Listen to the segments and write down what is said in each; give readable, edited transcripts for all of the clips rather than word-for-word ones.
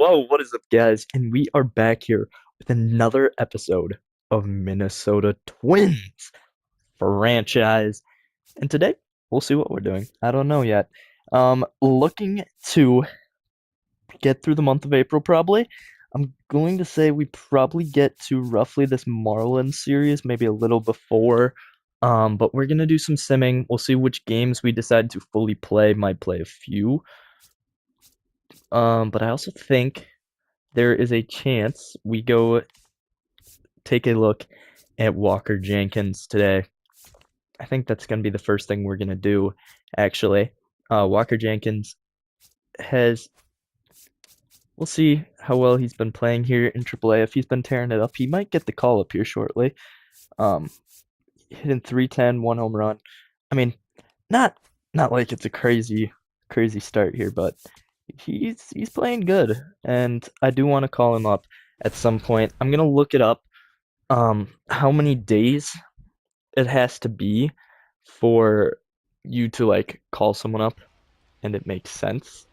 Yo, what is up, guys? And we are back here with another episode of Minnesota Twins franchise. And today, we'll see what we're doing. I don't know yet. Looking to get through the month of April, probably. I'm going to say we probably get to roughly this Marlins series, maybe a little before. But we're gonna do some simming. We'll see which games we decide to fully play. Might play a few. But I also think there is a chance we go take a look at Walker Jenkins today. I think that's going to be the first thing we're going to do, actually. Walker Jenkins has, we'll see how well he's been playing here in AAA. If he's been tearing it up, he might get the call up here shortly. Um, Hitting 310, one home run. I mean, not not like it's a crazy start here, but he's playing good, and I do want to call him up at some point. I'm gonna look it up. How many days it has to be for you to like call someone up and it makes sense,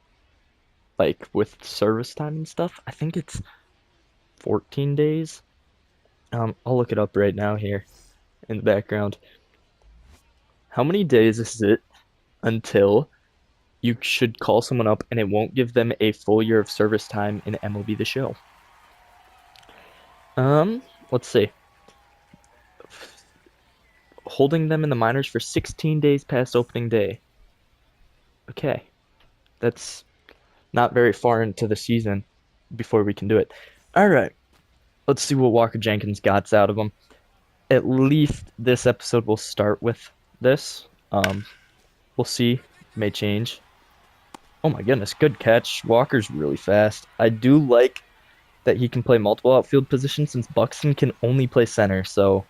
like with service time and stuff. I think it's 14 days. I'll look it up right now here in the background. How many days is it until you should call someone up and it won't give them a full year of service time in MLB The Show? Let's see. Holding them in the minors for 16 days past opening day. Okay, that's not very far into the season before we can do it. All right, let's see what Walker Jenkins got out of him. At least this episode will start with this. We'll see. May change. Oh my goodness, good catch. Walker's really fast. I do like that he can play multiple outfield positions since Buxton can only play center. So,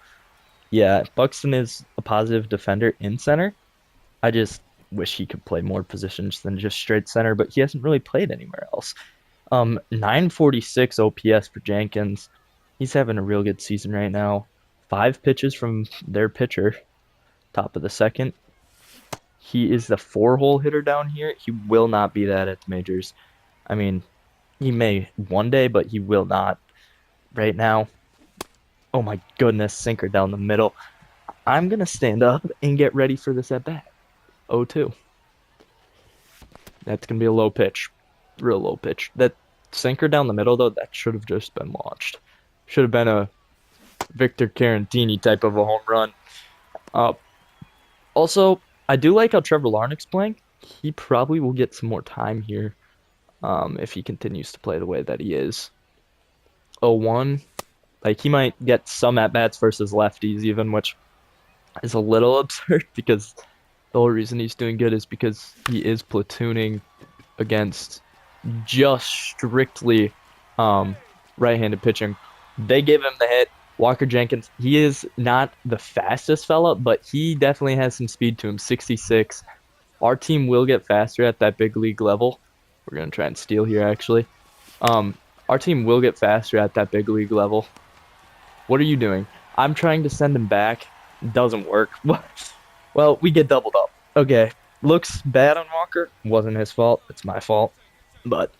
yeah, Buxton is a positive defender in center. I just wish he could play more positions than just straight center, but he hasn't really played anywhere else. 946 OPS for Jenkins. He's having a real good season right now. 5 pitches from their pitcher, top of the second. He is the 4-hole hitter down here. He will not be that at the majors. I mean, he may one day, but he will not right now. Oh my goodness, sinker down the middle. I'm going to stand up and get ready for this at bat. 0-2. That's going to be a low pitch. Real low pitch. That sinker down the middle, though, that should have just been launched. Should have been a Victor Carantini type of a home run. Also, I do like how Trevor Larnach's playing. He probably will get some more time here if he continues to play the way that he is. 0-1. Like, he might get some at-bats versus lefties even, which is a little absurd because the whole reason he's doing good is because he is platooning against just strictly right-handed pitching. They gave him the hit. Walker Jenkins, he is not the fastest fella, but he definitely has some speed to him. 66. Our team will get faster at that big league level. We're going to try and steal here, actually. Our team will get faster at that big league level. What are you doing? I'm trying to send him back. Doesn't work. Well, we get doubled up. Okay. Looks bad on Walker. Wasn't his fault. It's my fault. But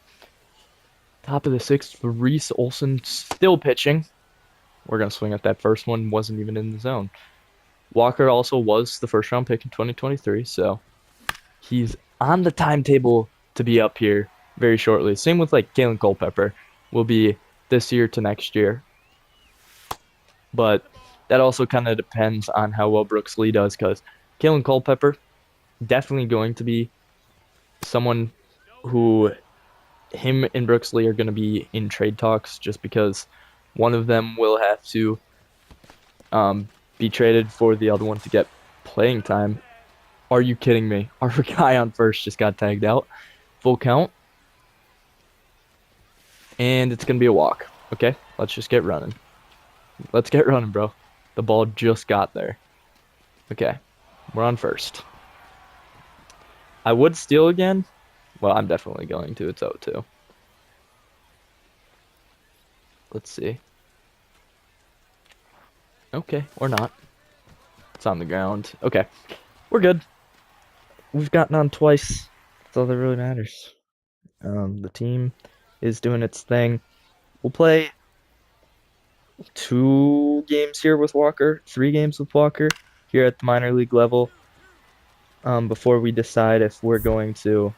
top of the sixth for Reese Olson still pitching. We're going to swing at that first one. Wasn't even in the zone. Walker also was the first round pick in 2023, so he's on the timetable to be up here very shortly. Same with like Kalen Culpepper. Will be this year to next year. But that also kind of depends on how well Brooks Lee does, because Kalen Culpepper definitely going to be someone who him and Brooks Lee are going to be in trade talks just because one of them will have to be traded for the other one to get playing time. Are you kidding me? Our guy on first just got tagged out. Full count. And it's going to be a walk. Okay, let's just get running. Let's get running, bro. The ball just got there. Okay, we're on first. I would steal again. Well, I'm definitely going to. It's 0-2. Let's see. Okay, or not. It's on the ground. Okay, we're good. We've gotten on twice. That's all that really matters. The team is doing its thing. We'll play 2 games here with Walker, 3 games with Walker here at the minor league level, before we decide if we're going to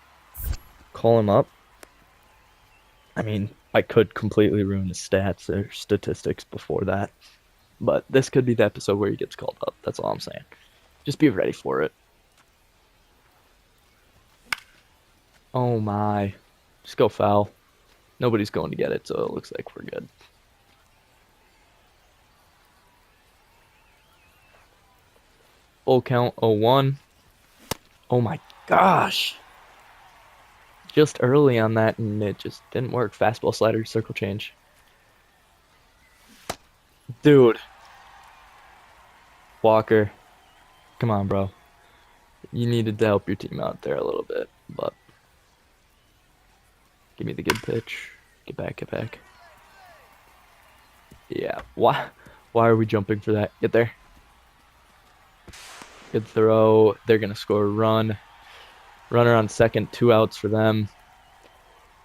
call him up. I mean, I could completely ruin his stats or statistics before that, but this could be the episode where he gets called up. That's all I'm saying. Just be ready for it. Oh my. Just go foul. Nobody's going to get it, so it looks like we're good. Full count 0-1. Oh my gosh. Just early on that, and it just didn't work. Fastball, slider, circle change. Dude. Walker. Come on, bro. You needed to help your team out there a little bit, but give me the good pitch. Get back, get back. Yeah. Why are we jumping for that? Get there. Good throw. They're going to score a run. Runner on second, 2 outs for them.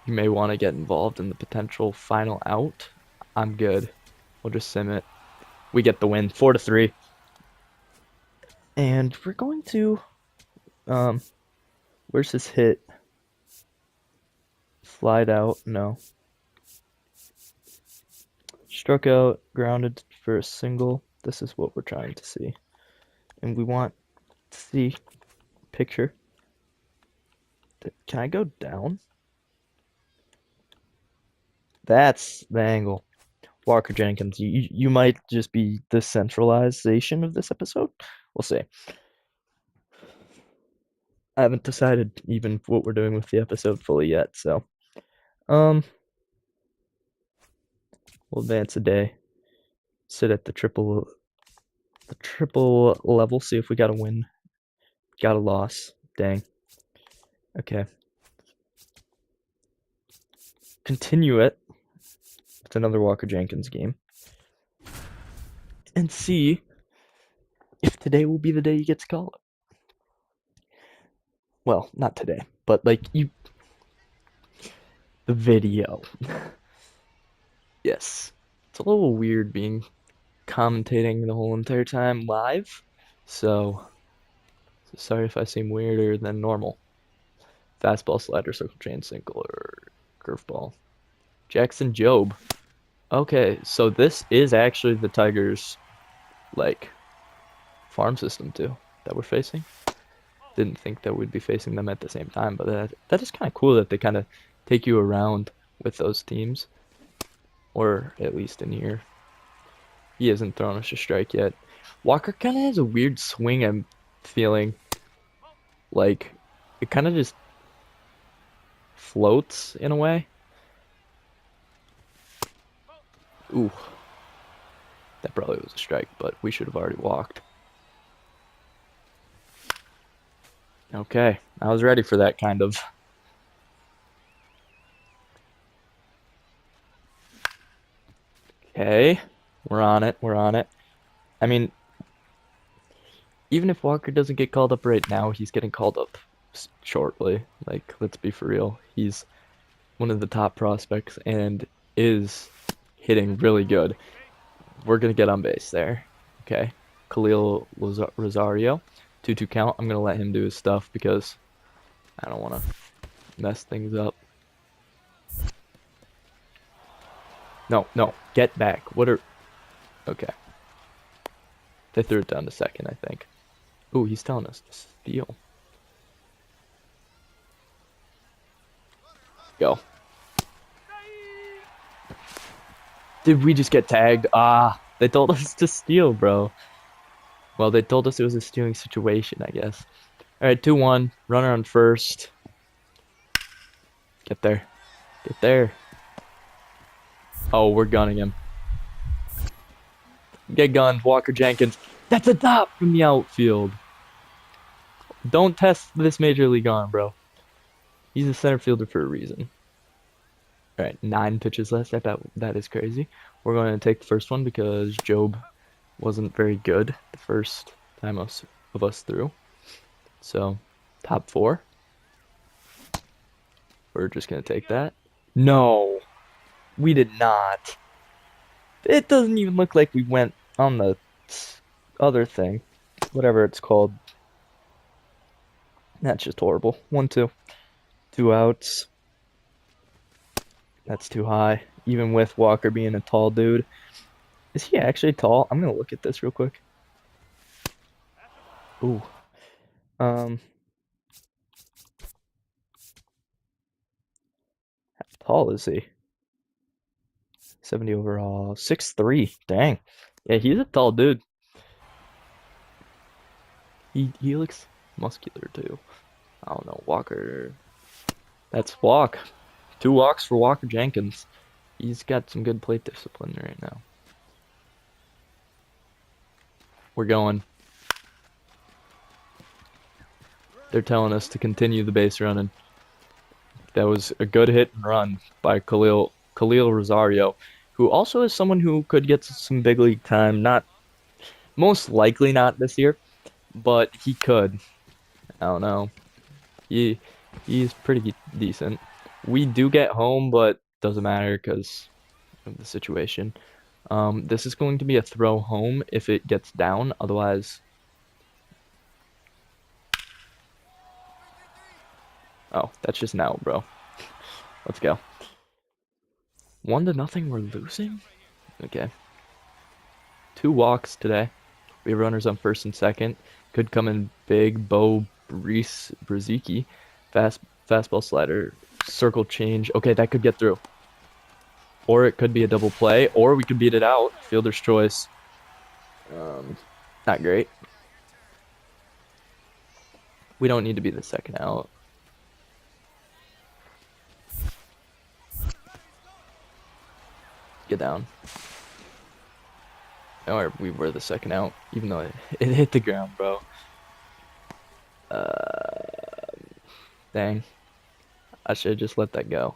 You may want to get involved in the potential final out. I'm good. We'll just sim it. We get the win, 4-3. And we're going to, where's his hit? Slide out, no. Struck out, grounded for a single. This is what we're trying to see. And we want to see picture. Can I go down? That's the angle. Walker Jenkins, you might just be the centralization of this episode. We'll see. I haven't decided even what we're doing with the episode fully yet, so we'll advance a day. Sit at the triple level, see if we got a win. Got a loss. Dang. Okay. Continue it. It's another Walker Jenkins game. And see if today will be the day he gets called up. Well, not today, but like the video. Yes. It's a little weird being commentating the whole entire time live. So sorry if I seem weirder than normal. Fastball, slider, circle change, single, or curveball. Jackson Jobe. Okay, so this is actually the Tigers, like, farm system too that we're facing. Didn't think that we'd be facing them at the same time, but that is kind of cool that they kind of take you around with those teams, or at least in here. He hasn't thrown us a strike yet. Walker kind of has a weird swing. I'm feeling like it kind of just floats in a way. Ooh, that probably was a strike, but we should have already walked. Okay, I was ready for that kind of. Okay, we're on it, we're on it. I mean, even if Walker doesn't get called up right now, he's getting called up shortly. Like, let's be for real. He's one of the top prospects and is hitting really good. We're going to get on base there. Okay, Khalil Rosario. 2-2 count. I'm going to let him do his stuff because I don't want to mess things up. No, get back. What are... Okay. They threw it down to second, I think. Ooh, he's telling us to steal. Go. Did we just get tagged? Ah, they told us to steal, bro. Well, they told us it was a stealing situation, I guess. All right, 2-1. Runner on first. Get there. Get there. Oh, we're gunning him. Get gunned, Walker Jenkins. That's a top from the outfield. Don't test this major league arm, bro. He's a center fielder for a reason. All right, 9 pitches left. I bet that is crazy. We're going to take the first one because Job wasn't very good the first time of us through. So, top 4. We're just going to take that. No. We did not. It doesn't even look like we went on the other thing, whatever it's called. That's just horrible. 1-2. 2 outs. That's too high. Even with Walker being a tall dude. Is he actually tall? I'm gonna look at this real quick. Ooh. How tall is he? 70 overall. 6'3". Dang. Yeah, he's a tall dude. He looks muscular too. I don't know. Walker. That's walk. 2 walks for Walker Jenkins. He's got some good plate discipline right now. We're going. They're telling us to continue the base running. That was a good hit and run by Khalil Rosario, who also is someone who could get some big league time. Not most likely not this year, but he could. I don't know. He he's pretty decent. We do get home, but doesn't matter because of the situation. This is going to be a throw home if it gets down. Otherwise, oh, that's just now, bro. Let's go. 1-0, we're losing? Okay. 2 walks today. We have runners on first and second. Could come in big. Bo Brzezicki. Fastball slider. Circle change. Okay, that could get through. Or it could be a double play. Or we could beat it out. Fielder's choice. Not great. We don't need to be the second out. Get down. Or we were the second out, even though it hit the ground, bro. Dang. I should have just let that go.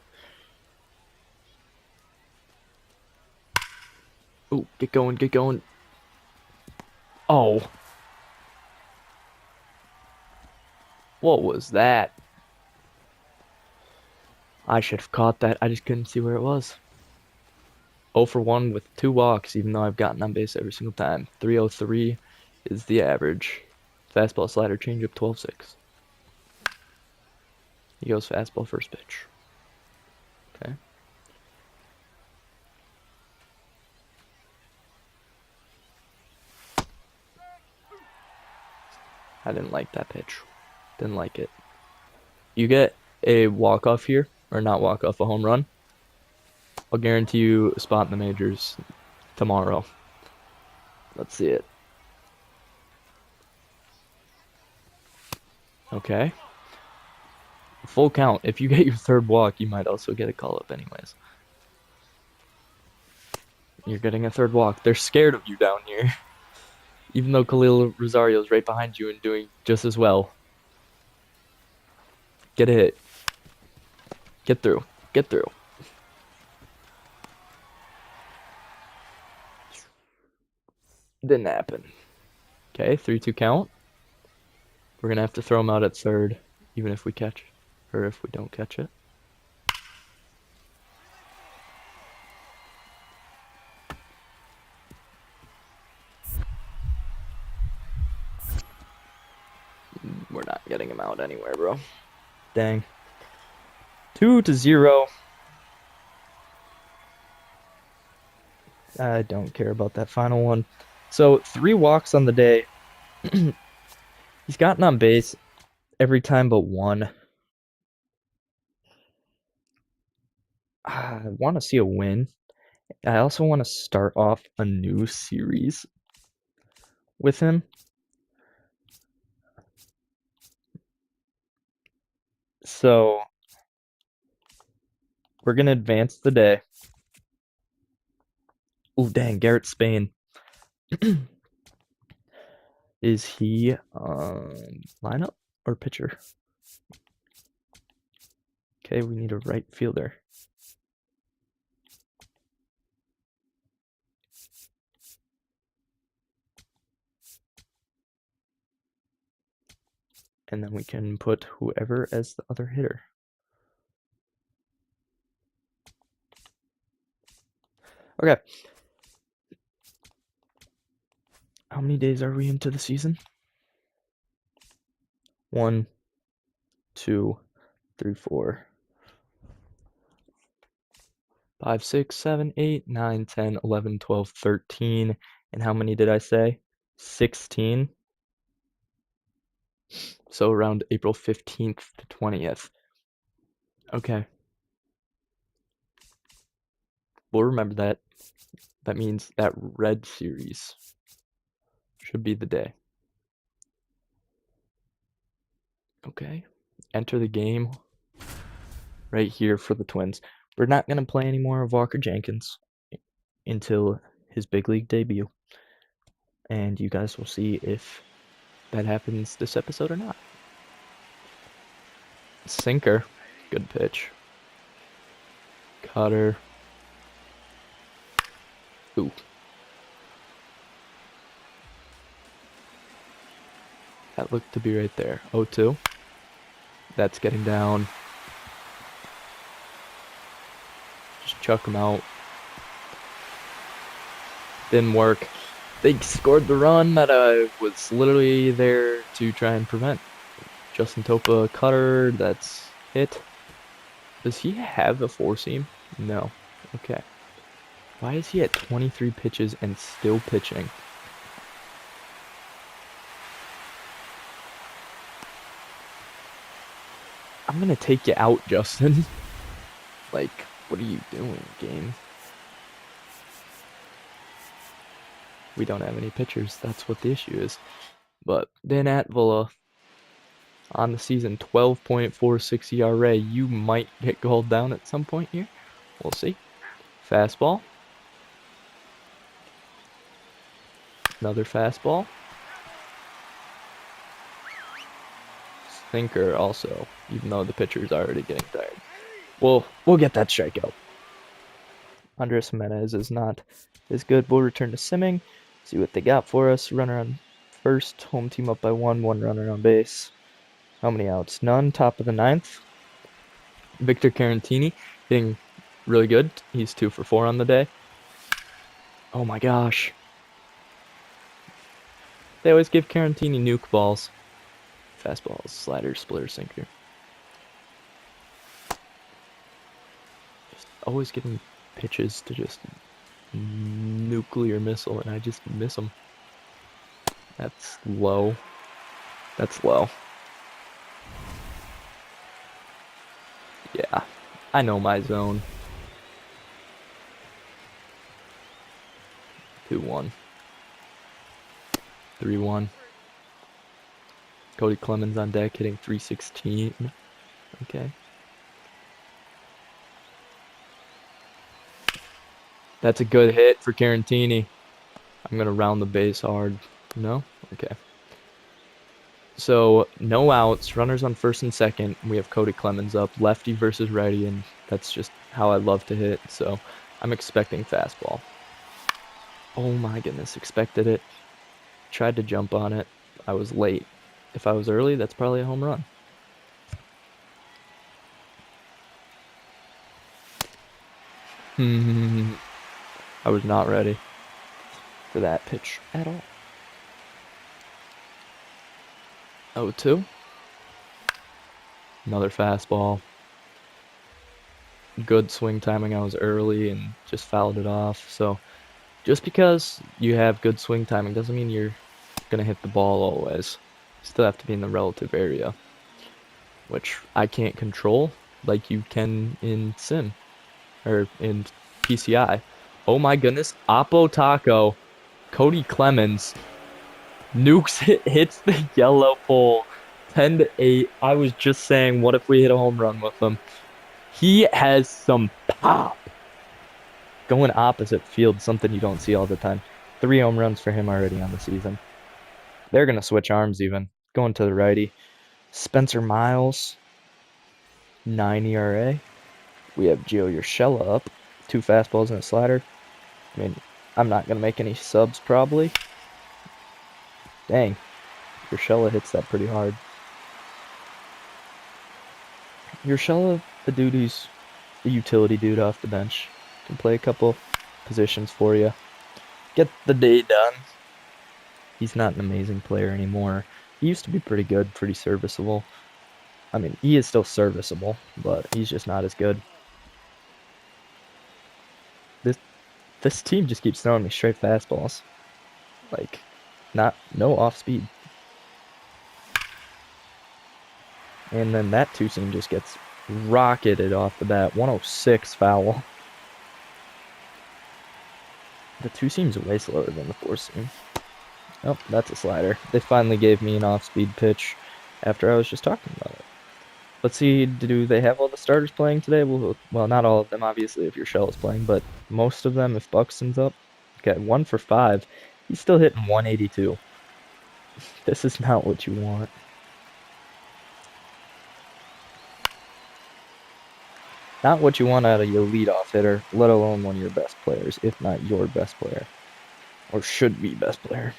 Ooh, get going, get going. Oh. What was that? I should have caught that. I just couldn't see where it was. 0 for 1 with 2 walks, even though I've gotten on base every single time. 303 is the average. Fastball slider changeup 12-6. He goes fastball first pitch. Okay. I didn't like that pitch. Didn't like it. You get a walk-off here, or not walk-off, a home run. I'll guarantee you a spot in the majors tomorrow. Let's see it. Okay. Full count. If you get your third walk, you might also get a call-up anyways. You're getting a third walk. They're scared of you down here. Even though Khalil Rosario is right behind you and doing just as well. Get a hit. Get through. Get through. Didn't happen. Okay, 3-2 count. We're going to have to throw him out at third, even if we catch, or if we don't catch it. We're not getting him out anywhere, bro. Dang. 2-0. I don't care about that final one. So 3 walks on the day. He's gotten on base every time but one. I want to see a win. I also want to start off a new series with him. So we're going to advance the day. Oh, dang, Garrett Spain. Is he lineup or pitcher? Okay, we need a right fielder. And then we can put whoever as the other hitter. Okay. How many days are we into the season? 1, 2, 3, 4, 5, 6, 7, 8, 9, 10, 11, 12, 13. And how many did I say? 16. So around April 15th to 20th. Okay. We'll remember that. That means that red series should be the day. Okay. Enter the game right here for the Twins. We're not going to play any more of Walker Jenkins until his big league debut. And you guys will see if that happens this episode or not. Sinker. Good pitch. Cutter. Ooh. That looked to be right there. 0-2. That's getting down. Just chuck him out. Didn't work. They scored the run that I was literally there to try and prevent. Justin Topa cutter. That's hit. Does he have a four-seam? No. Okay. Why is he at 23 pitches and still pitching? I'm gonna take you out, Justin. Like, what are you doing, game? We don't have any pitchers. That's what the issue is. But then at Villa, on the season, 12.46 ERA. You might get called down at some point here. We'll see. Fastball. Another fastball. Sinker also, even though the pitcher's already getting tired. We'll get that strikeout. Andres Jimenez is not as good. We'll return to simming. See what they got for us. Runner on first. Home team up by 1. 1 runner on base. How many outs? None. Top of the 9th. Victor Carantini hitting really good. He's 2 for 4 on the day. Oh my gosh. They always give Carantini nuke balls. Fastballs, slider, splitter, sinker. Just always getting pitches to just nuclear missile, and I just miss them. That's low. That's low. Yeah, I know my zone. 2-1. 3-1. Cody Clemens on deck hitting 316. Okay. That's a good hit for Carantini. I'm going to round the base hard. No? Okay. So, no outs. Runners on first and second. We have Cody Clemens up. Lefty versus righty, and that's just how I love to hit. So, I'm expecting fastball. Oh my goodness. Expected it. Tried to jump on it. I was late. If I was early, that's probably a home run. I was not ready for that pitch at all. 0-2. Another fastball. Good swing timing. I was early and just fouled it off. So just because you have good swing timing doesn't mean you're going to hit the ball always. You still have to be in the relative area, which I can't control like you can in Sim or in PCI. Oh my goodness. Oppo Taco. Cody Clemens. Nukes hits the yellow pole. 10-8. I was just saying, what if we hit a home run with him? He has some pop. Going opposite field, something you don't see all the time. 3 home runs for him already on the season. They're going to switch arms even. Going to the righty. Spencer Miles. 9 ERA. We have Gio Urshela up. 2 fastballs and a slider. I mean, I'm not going to make any subs probably. Dang. Urshela hits that pretty hard. Urshela, the dude who's a utility dude off the bench. Can play a couple positions for you. Get the day done. He's not an amazing player anymore. He used to be pretty good, pretty serviceable. I mean, he is still serviceable, but he's just not as good. This this team just keeps throwing me straight fastballs. Like, no off speed. And then that two seam just gets rocketed off the bat. 106 foul. The two seam's way slower than the four seam. Oh, that's a slider. They finally gave me an off-speed pitch after I was just talking about it. Let's see, do they have all the starters playing today? Well, not all of them, obviously, if your shell is playing, but most of them if Buxton's up. Okay, 1 for 5. He's still hitting 182. This is not what you want. Not what you want out of your leadoff hitter, let alone one of your best players, if not your best player. Or should be best player.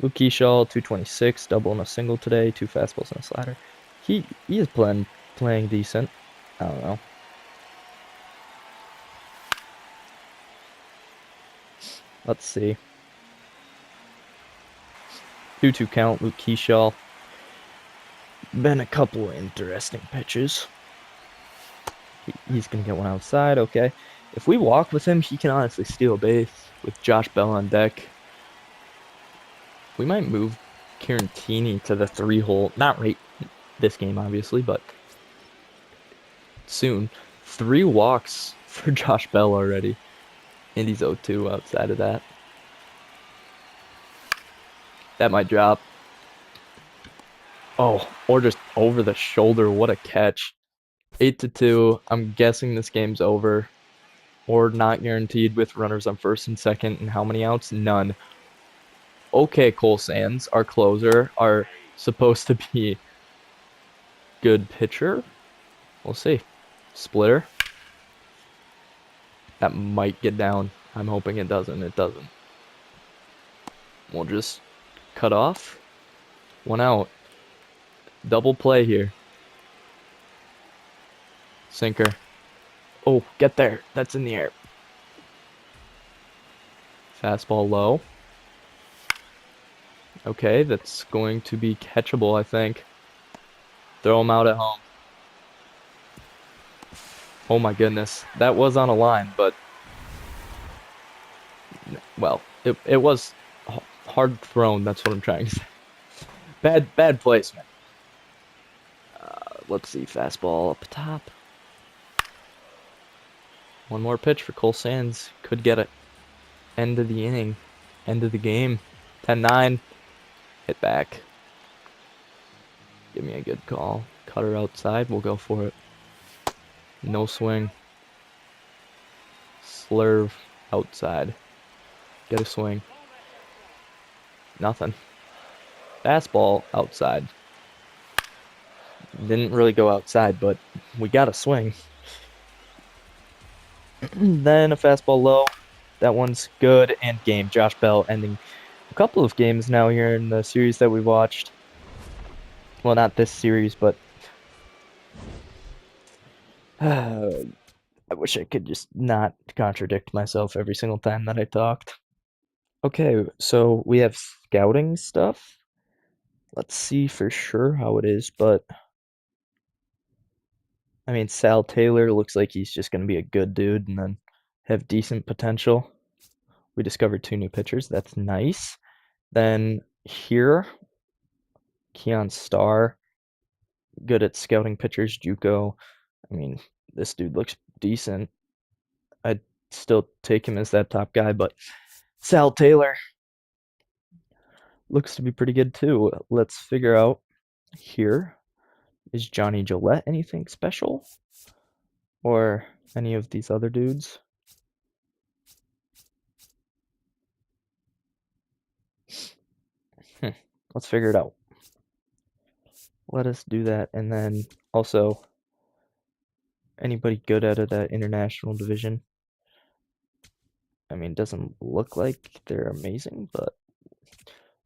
Luke Keyshaw, 226, double and a single today, 2 fastballs and a slider. He is playing decent. I don't know. Let's see. 2-2 count, Luke Keyshaw. Been a couple of interesting pitches. He's going to get one outside, okay. If we walk with him, he can honestly steal a base with Josh Bell on deck. We might move Carantini to the 3-hole. Not right this game, obviously, but soon. 3 walks for Josh Bell already. And he's 0-2 outside of that. That might drop. Oh, or just over the shoulder. What a catch. 8-2. I'm guessing this game's over. Or not guaranteed with runners on first and second. And how many outs? None. Okay, Cole Sands, our closer, are supposed to be good pitcher. We'll see. Splitter. That might get down. I'm hoping it doesn't. It doesn't. We'll just cut off. 1 out. Double play here. Sinker. Oh, get there. That's in the air. Fastball low. Okay, that's going to be catchable, I think. Throw him out at home. Oh my goodness. That was on a line, but... Well, it was hard thrown. That's what I'm trying to say. Bad placement. Let's see. Fastball up top. One more pitch for Cole Sands. Could get it. End of the inning. End of the game. 10-9. Hit back. Give me a good call. Cutter outside. We'll go for it. No swing. Slurve outside. Get a swing. Nothing. Fastball outside. Didn't really go outside, but we got a swing. Then a fastball low. That one's good and game. Josh Bell ending a couple of games now here in the series that we watched. Well, not this series, but I wish I could just not contradict myself every single time that I talked. Okay, so we have scouting stuff. Let's see for sure how it is, but I mean, Sal Taylor looks like he's just going to be a good dude and then have decent potential. We discovered 2 new pitchers. That's nice. Then here, Keon Starr, good at scouting pitchers. JUCO. I mean, this dude looks decent. I'd still take him as that top guy, but Sal Taylor looks to be pretty good too. Let's figure out here. Is Johnny Gillette anything special? Or any of these other dudes? Let's figure it out. Let us do that. And then also, anybody good out of that international division? I mean, it doesn't look like they're amazing, but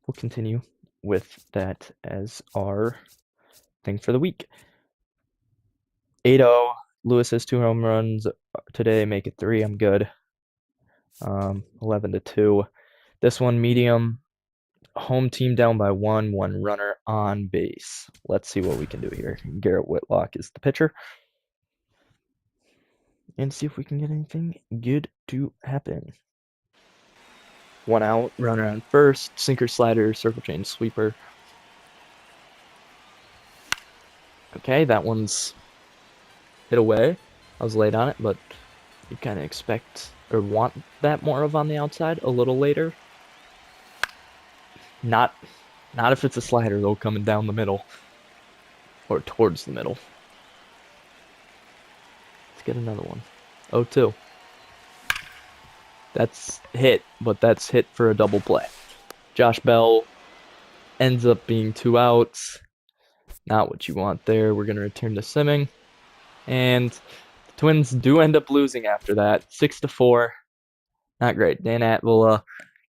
we'll continue with that as our thing for the week. 8-0. Lewis has 2 home runs today. Make it 3. I'm good. 11-2. This one, medium. Home team down by one runner on base. Let's see what we can do here. Garrett Whitlock is the pitcher. And see if we can get anything good to happen. 1 out, runner on first, sinker slider, circle change sweeper. Okay, that one's hit away. I was late on it, but you kind of expect or want that more of on the outside a little later. Not if it's a slider though, coming down the middle or towards the middle. Let's get another one. 0-2. That's hit, but that's hit for a double play. Josh Bell ends up being 2 outs. Not what you want there. We're going to return to simming. And the Twins do end up losing after that. 6-4. Not great. Dan Atwell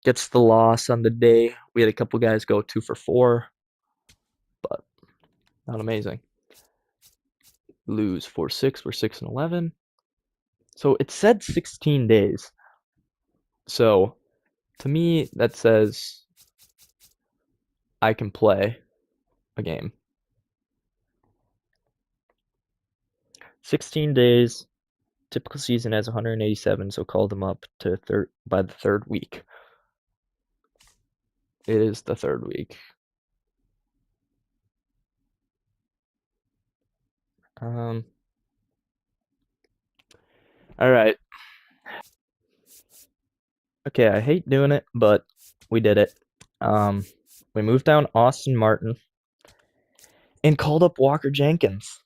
gets the loss on the day. We had a couple guys go 2 for 4. But not amazing. Lose 4-6. We're 6-11. So it said 16 days. So to me, that says I can play a game. 16 days. Typical season has 187, so call them up to by the third week. It is the third week. All right. Okay, I hate doing it, but we did it. We moved down Austin Martin and called up Walker Jenkins.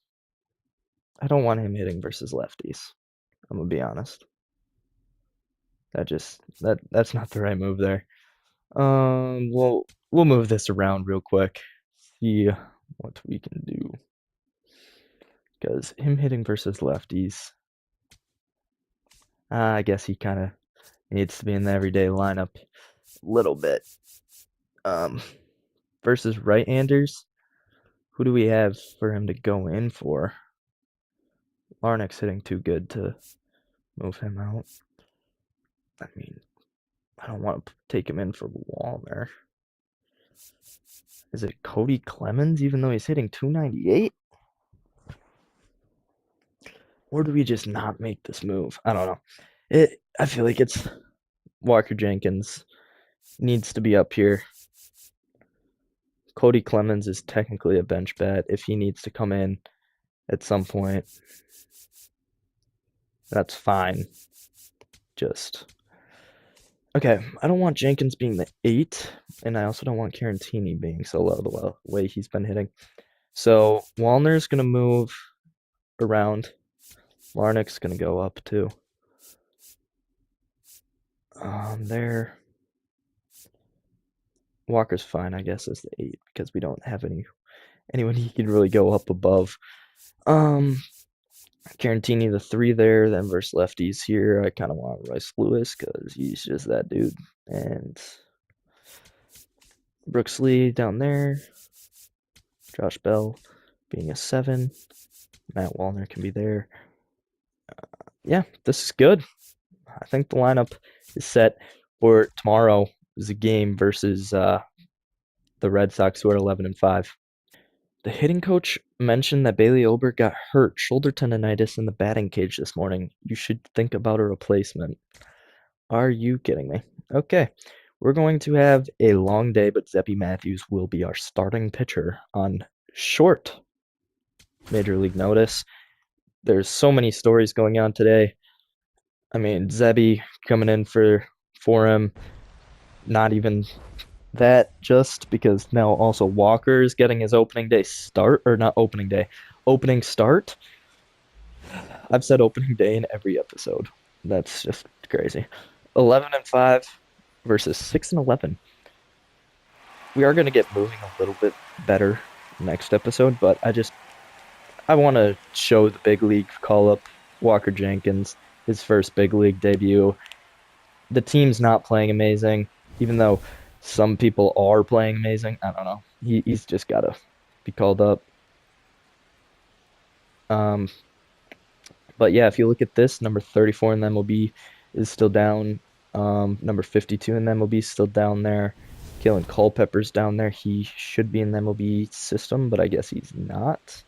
I don't want him hitting versus lefties. I'm gonna be honest. That's not the right move there. We'll move this around real quick. See what we can do. Because him hitting versus lefties, I guess he kind of needs to be in the everyday lineup a little bit. Versus right-handers, who do we have for him to go in for? Larnach's hitting too good to move him out. I mean, I don't want to take him in for Wallner. Is it Cody Clemens, even though he's hitting 298? Or do we just not make this move? I don't know. I feel like it's Walker Jenkins needs to be up here. Cody Clemens is technically a bench bat if he needs to come in at some point. That's fine. Just okay. I don't want Jenkins being the 8, and I also don't want Carantini being so low the way he's been hitting. So Wallner's gonna move around. Larnach's gonna go up too. There. Walker's fine, I guess, as the 8 because we don't have anyone he can really go up above. Carantini the 3 there, then versus lefties here. I kind of want Royce Lewis because he's just that dude. And Brooks Lee down there. Josh Bell being a 7. Matt Wallner can be there. Yeah, this is good. I think the lineup is set for tomorrow. Is a game versus the Red Sox, who are 11-5. The hitting coach mentioned that Bailey Ober got hurt shoulder tendonitis in the batting cage this morning. You should think about a replacement. Are you kidding me? Okay, we're going to have a long day, but Zeppy Matthews will be our starting pitcher on short Major League notice. There's so many stories going on today. I mean, Zebby coming in for him. Not even that, just because now also Walker is getting his opening day start, or not opening day, opening start. I've said opening day in every episode. That's just crazy. 11-5 versus 6-11. We are going to get moving a little bit better next episode, but I want to show the big league call up Walker Jenkins, his first big league debut. The team's not playing amazing, even though some people are playing amazing. I don't know. He's just got to be called up. But yeah, if you look at this, number 34 in the MLB is still down Number 52 in the MLB still down there. Kalen Culpepper's down there. He should be in the MLB system, but I guess he's not.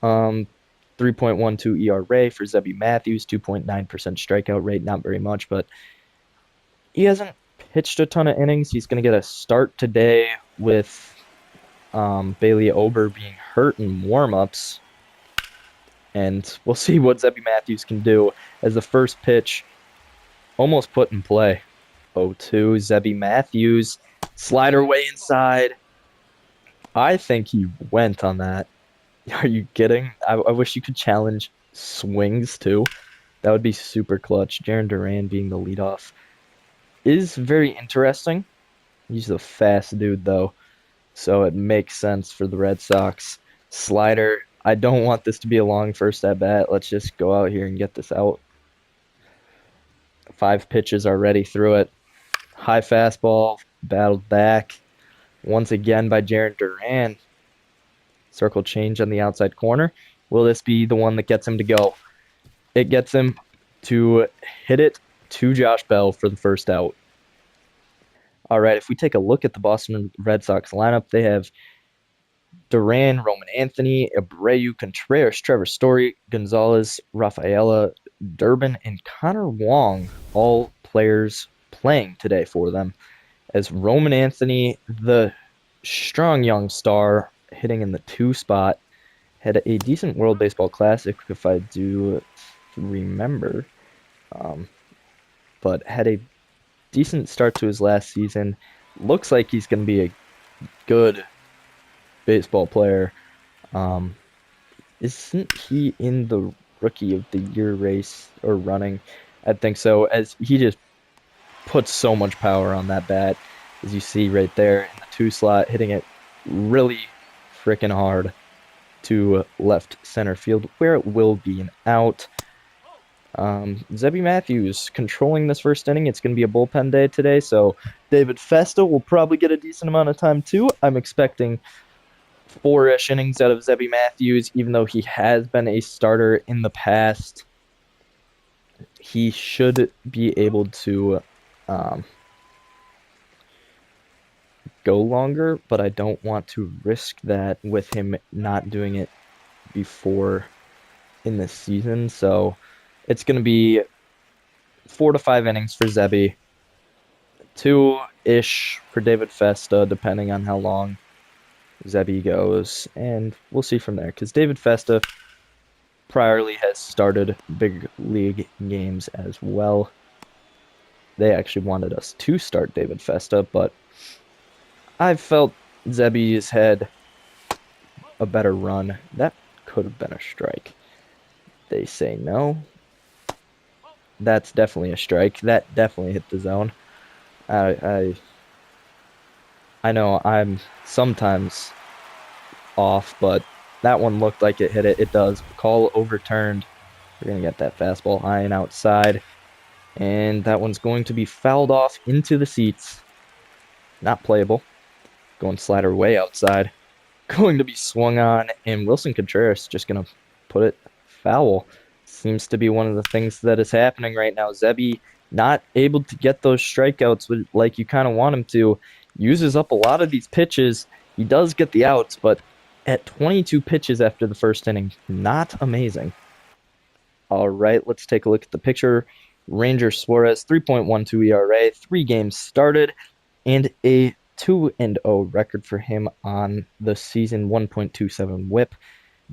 3.12 ERA for Zebby Matthews, 2.9% strikeout rate, not very much, but he hasn't pitched a ton of innings. He's going to get a start today with Bailey Ober being hurt in warm-ups, and we'll see what Zebby Matthews can do as the first pitch almost put in play. 0-2, Zebby Matthews, slider way inside. I think he went on that. Are you kidding? I wish you could challenge swings too. That would be super clutch. Jarren Duran being the leadoff is very interesting. He's a fast dude though, so it makes sense for the Red Sox. Slider. I don't want this to be a long first at bat. Let's just go out here and get this out. 5 pitches already through it. High fastball, battled back once again by Jarren Duran. Circle change on the outside corner. Will this be the one that gets him to go? It gets him to hit it to Josh Bell for the first out. All right, if we take a look at the Boston Red Sox lineup, they have Duran, Roman Anthony, Abreu, Contreras, Trevor Story, Gonzalez, Rafaela, Durbin, and Connor Wong, all players playing today for them. As Roman Anthony, the strong young star, hitting in the 2 spot, had a decent World Baseball Classic, if I do remember, but had a decent start to his last season. Looks like he's going to be a good baseball player. Isn't he in the Rookie of the Year race or running? I think so, as he just puts so much power on that bat, as you see right there in the 2 slot, hitting it really freaking hard to left center field, where it will be an out. Zebby Matthews controlling this first inning. It's going to be a bullpen day today, so David Festa will probably get a decent amount of time too. I'm expecting 4-ish innings out of Zebby Matthews, even though he has been a starter in the past. He should be able to go longer, but I don't want to risk that with him not doing it before in the season. So it's going to be 4 to 5 innings for Zebby, 2-ish for David Festa, depending on how long Zebby goes, and we'll see from there, because David Festa priorly has started big league games as well. They actually wanted us to start David Festa, but I felt Zebby's had a better run. That could have been a strike. They say no. That's definitely a strike. That definitely hit the zone. I know I'm sometimes off, but that one looked like it hit it. It does. Call overturned. We're going to get that fastball high and outside. And that one's going to be fouled off into the seats. Not playable. Going slider way outside. Going to be swung on, and Wilson Contreras just going to put it foul. Seems to be one of the things that is happening right now. Zebby not able to get those strikeouts like you kind of want him to. Uses up a lot of these pitches. He does get the outs, but at 22 pitches after the first inning, not amazing. All right, let's take a look at the picture. Ranger Suarez, 3.12 ERA, 3 games started, and a 2-0 record for him on the season, 1.27 whip.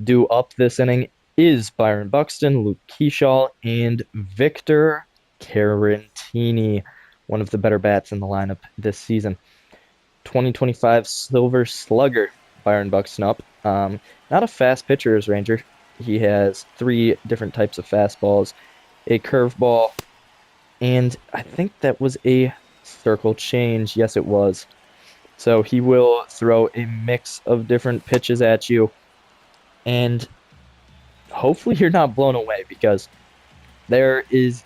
Due up this inning is Byron Buxton, Luke Keyshaw, and Victor Carantini, one of the better bats in the lineup this season. 2025 Silver Slugger, Byron Buxton up. Not a fast pitcher as Ranger. He has 3 different types of fastballs, a curveball, and I think that was a circle change. Yes, it was. So he will throw a mix of different pitches at you, and hopefully you're not blown away, because there is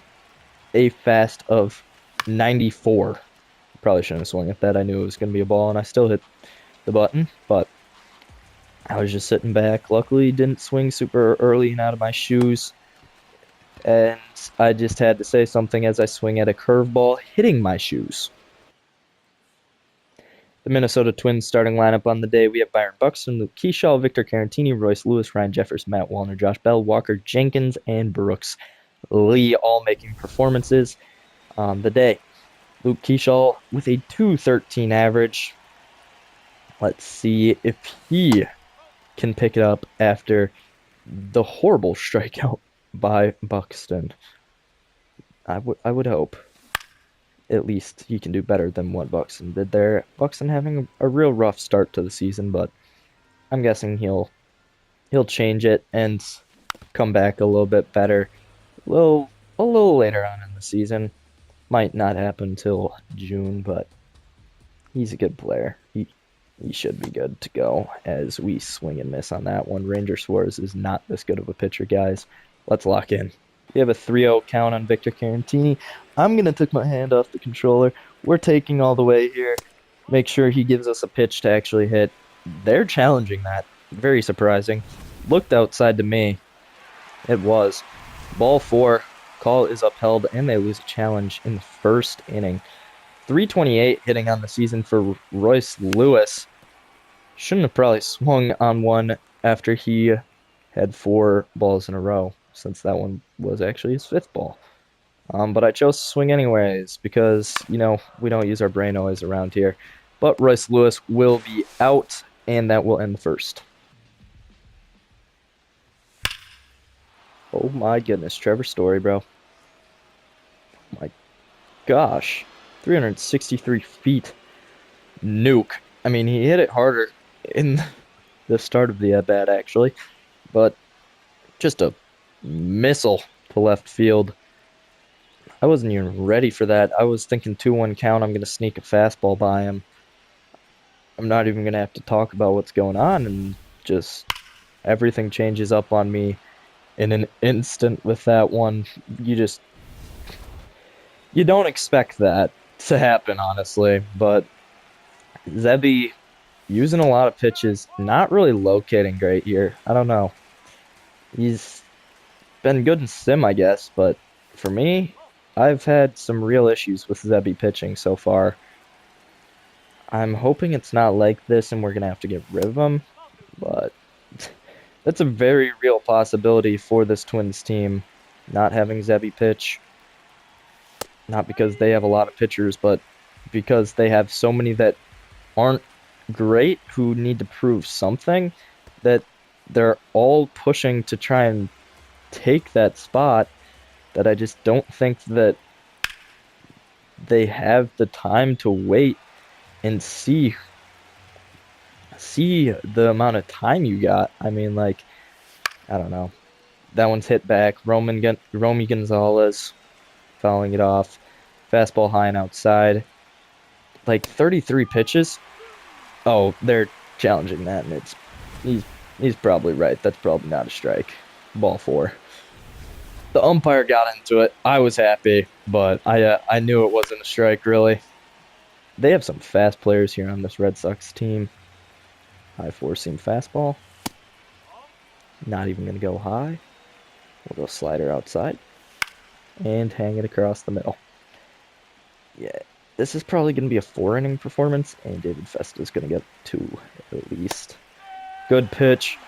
a fast of 94. Probably shouldn't have swung at that. I knew it was going to be a ball, and I still hit the button, but I was just sitting back. Luckily, didn't swing super early and out of my shoes. And I just had to say something as I swing at a curveball hitting my shoes. The Minnesota Twins starting lineup on the day, we have Byron Buxton, Luke Keyshaw, Victor Caratini, Royce Lewis, Ryan Jeffers, Matt Wallner, Josh Bell, Walker Jenkins, and Brooks Lee all making performances on the day. Luke Keyshaw with a 213 average. Let's see if he can pick it up after the horrible strikeout by Buxton. I would hope at least he can do better than what Buxton did there. Buxton having a real rough start to the season, but I'm guessing he'll change it and come back a little bit better. A little later on in the season. Might not happen till June, but he's a good player. He should be good to go as we swing and miss on that one. Ranger Suarez is not this good of a pitcher, guys. Let's lock in. We have a 3-0 count on Victor Caratini. I'm going to take my hand off the controller. We're taking all the way here. Make sure he gives us a pitch to actually hit. They're challenging that. Very surprising. Looked outside to me. It was. Ball 4. Call is upheld, and they lose a challenge in the first inning. 328 hitting on the season for Royce Lewis. Shouldn't have probably swung on one after he had 4 balls in a row, since that one was actually his 5th ball. But I chose to swing anyways because, we don't use our brain always around here. But Royce Lewis will be out, and that will end the first. Oh my goodness, Trevor Story, bro. My gosh. 363 feet. Nuke. I mean, he hit it harder in the start of the at-bat, actually. But just a missile to left field. I wasn't even ready for that. I was thinking 2-1 count. I'm going to sneak a fastball by him. I'm not even going to have to talk about what's going on. And just everything changes up on me in an instant with that one. You don't expect that to happen, honestly. But Zebby using a lot of pitches, not really locating great here. I don't know. He's been good in sim, I guess, but for me, I've had some real issues with Zebby pitching so far. I'm hoping it's not like this and we're going to have to get rid of him, but that's a very real possibility for this Twins team, not having Zebby pitch. Not because they have a lot of pitchers, but because they have so many that aren't great who need to prove something, that they're all pushing to try and take that spot, that I just don't think that they have the time to wait and see the amount of time you got. I mean, I don't know. That one's hit back. Romy Gonzalez fouling it off. Fastball high and outside. 33 pitches. Oh, they're challenging that, and he's probably right. That's probably not a strike. Ball 4. The umpire got into it. I was happy, but I knew it wasn't a strike, really. They have some fast players here on this Red Sox team. High 4-seam fastball. Not even going to go high. We'll go slider outside. And hang it across the middle. Yeah, this is probably going to be a 4-inning performance, and David Festa's going to get 2 at least. Good pitch.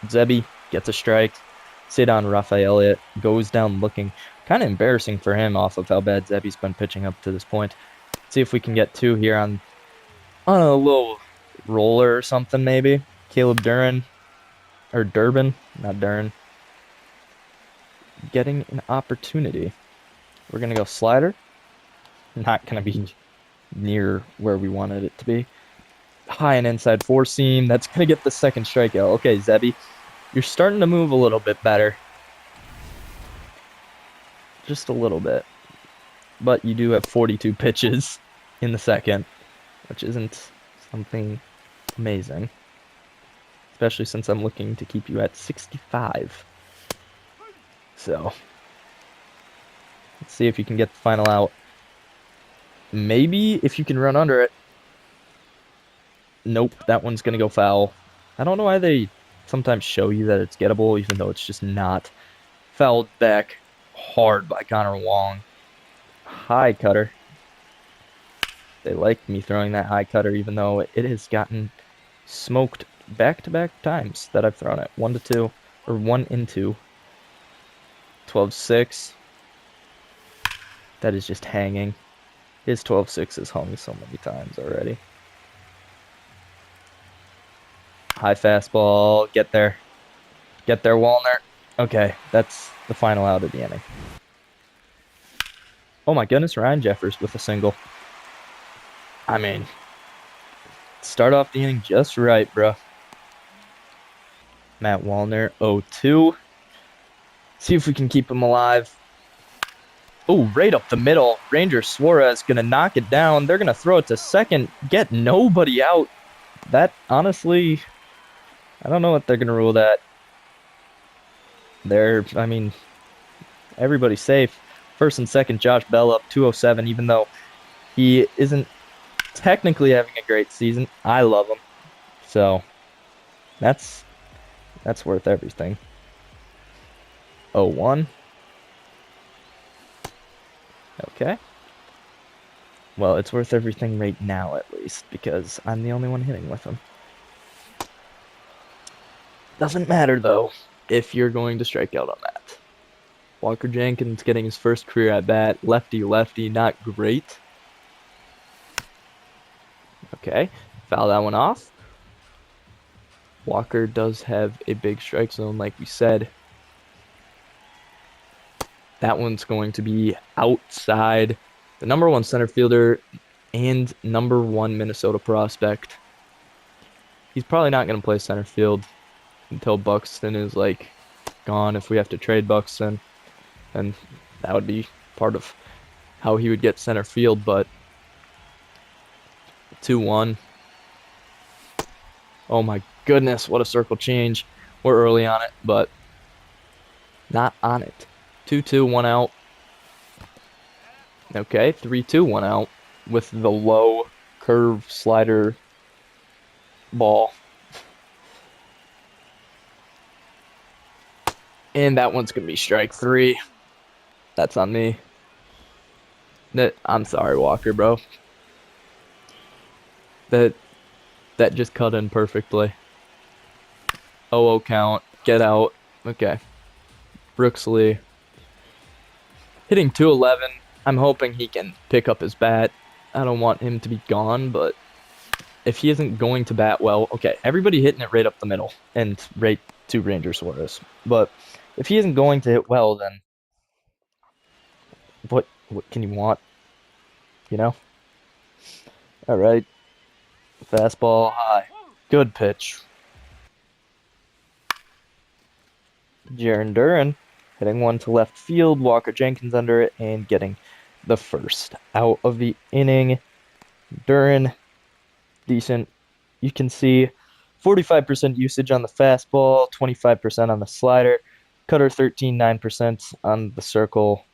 Zebby gets a strike. Cedon Rafael goes down looking. Kind of embarrassing for him off of how bad Zebby's been pitching up to this point. Let's see if we can get 2 here on a little roller or something, maybe. Caleb Durbin, not Duran, getting an opportunity. We're going to go slider. Not going to be near where we wanted it to be. High and inside 4-seam. That's going to get the second strikeout. Okay, Zebby, you're starting to move a little bit better. Just a little bit. But you do have 42 pitches in the second, which isn't something amazing. Especially since I'm looking to keep you at 65. So, let's see if you can get the final out. Maybe if you can run under it. Nope, that one's going to go foul. I don't know why they sometimes show you that it's gettable, even though it's just not. Fouled back hard by Connor Wong. High cutter. They like me throwing that high cutter, even though it has gotten smoked back-to-back times that I've thrown it. 1-2, or 1-2. 12-6. That is just hanging. His 12-6 is hung so many times already. High fastball. Get there. Get there, Wallner. Okay, that's the final out of the inning. Oh my goodness, Ryan Jeffers with a single. I mean, start off the inning just right, bro. Matt Wallner, 0-2. See if we can keep him alive. Oh, right up the middle. Ranger Suarez going to knock it down. They're going to throw it to second. Get nobody out. That, honestly, I don't know what they're going to rule that. I mean, everybody's safe. First and second, Josh Bell up 207, even though he isn't technically having a great season. I love him. So, that's worth everything. 0-1. Okay. Well, it's worth everything right now, at least, because I'm the only one hitting with him. Doesn't matter, though, if you're going to strike out on that. Walker Jenkins getting his first career at bat. Lefty, not great. Okay, foul that one off. Walker does have a big strike zone, like we said. That one's going to be outside. The number 1 center fielder and number 1 Minnesota prospect. He's probably not going to play center field until Buxton is, like, gone. If we have to trade Buxton, then that would be part of how he would get center field, but 2-1. Oh my goodness, what a circle change. We're early on it, but not on it. 2-2, 1 out. Okay, 3-2, 1 out with the low curve slider ball. And that one's going to be strike 3. That's on me. I'm sorry, Walker, bro. That just cut in perfectly. 0-0 count. Get out. Okay. Brooks Lee. Hitting 211. I'm hoping he can pick up his bat. I don't want him to be gone, but if he isn't going to bat well, okay, everybody hitting it right up the middle and right to Ranger Suarez. But if he isn't going to hit well, then what can you want? You know? All right. Fastball high. Good pitch. Jarren Duran hitting one to left field. Walker Jenkins under it and getting the first out of the inning. Duran, decent. You can see 45% usage on the fastball, 25% on the slider, cutter 13.9% on the circle,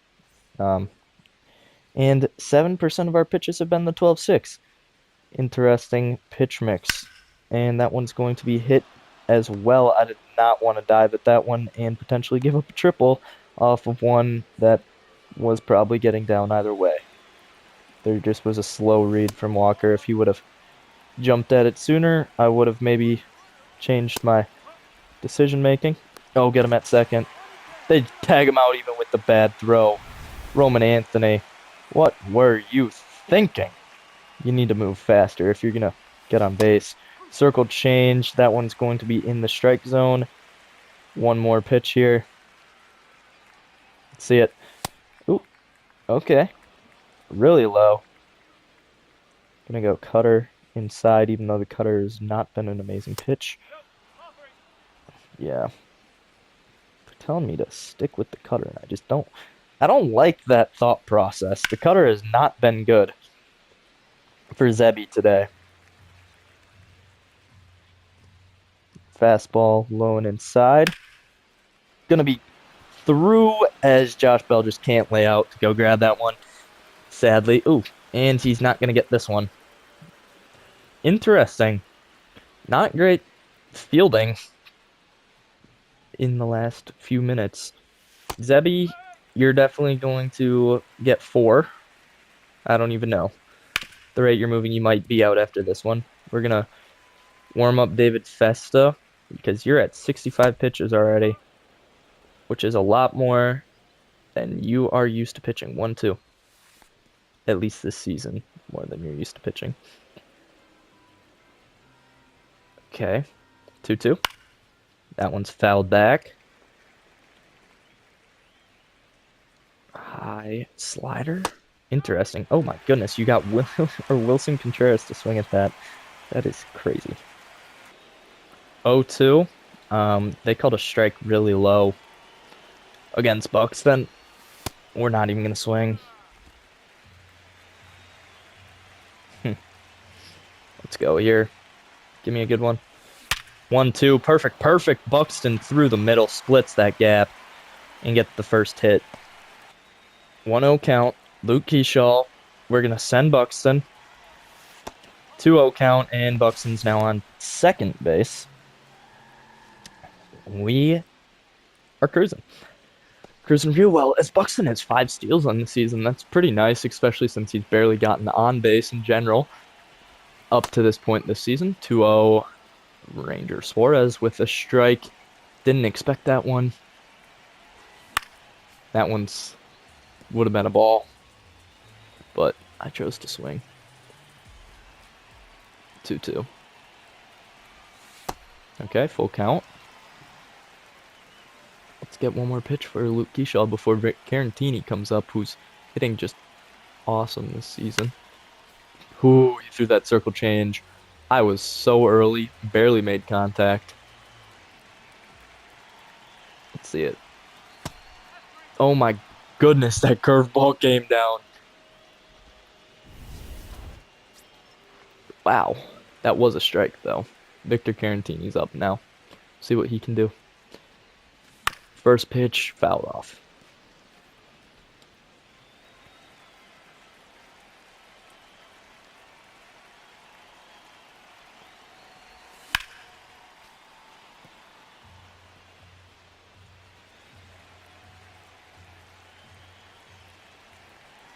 and 7% of our pitches have been the 12-6. Interesting pitch mix. And that one's going to be hit as well. I did not want to dive at that one and potentially give up a triple off of one that was probably getting down either way. There just was a slow read from Walker. If he would have jumped at it sooner, I would have maybe changed my decision making. Oh, get him at second. They tag him out even with the bad throw. Roman Anthony, what were you thinking? You need to move faster if you're going to get on base. Circle change. That one's going to be in the strike zone. One more pitch here. Let's see it. Ooh, okay. Really low. Gonna go cutter inside, even though the cutter has not been an amazing pitch. Yeah. They're telling me to stick with the cutter, and I don't like that thought process. The cutter has not been good for Zebby today. Fastball low and inside. Gonna be through as Josh Bell just can't lay out to go grab that one. Sadly. Ooh, and he's not gonna get this one. Interesting. Not great fielding in the last few minutes. Zebby You're definitely going to get 4. I don't even know. The rate you're moving, you might be out after this one. We're going to warm up David Festa because you're at 65 pitches already, which is a lot more than you are used to pitching. 1-2. At least this season, more than you're used to pitching. Okay. 2-2. That one's fouled back. High slider. Interesting. Oh my goodness, you got Wilson Contreras to swing at that. That is crazy. 0-2. They called a strike really low against Buxton. We're not even gonna swing. Let's go here. Give me a good one. 1-2. Perfect. Buxton through the middle, splits that gap, and gets the first hit. 1-0 count. Luke Keyshaw. We're gonna send Buxton. 2-0 count, and Buxton's now on second base. We are cruising. Cruising real well, as Buxton has 5 steals on the season. That's pretty nice, especially since he's barely gotten on base in general up to this point this season. 2-0 Ranger Suarez with a strike. Didn't expect that one. That one's would have been a ball, but I chose to swing. 2-2. Okay, full count. Let's get one more pitch for Luke Keyshaw before Rick Carantini comes up, who's hitting just awesome this season. Ooh, he threw that circle change. I was so early, barely made contact. Let's see it. Oh my goodness, that curveball came down. Wow, that was a strike though. Victor Carantini's up now. See what he can do. First pitch, fouled off.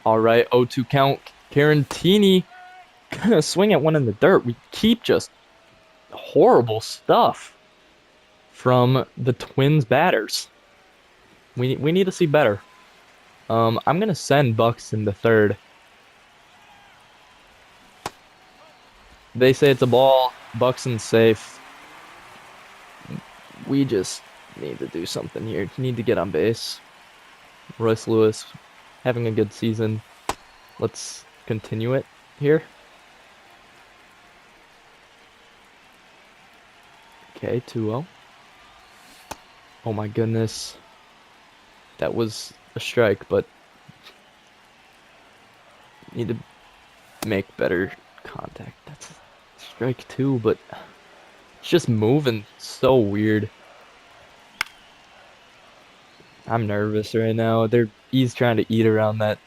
All right, 0-2 count. Carantini gonna swing at one in the dirt. We keep just horrible stuff from the Twins batters. We need to see better. I'm gonna send Buxton to third. They say it's a ball. Buxton's safe. We just need to do something here. Need to get on base. Royce Lewis having a good season. Let's continue it here. Okay, 2-0. Oh my goodness. That was a strike, but need to make better contact. That's strike 2, but it's just moving so weird. I'm nervous right now. He's trying to eat around that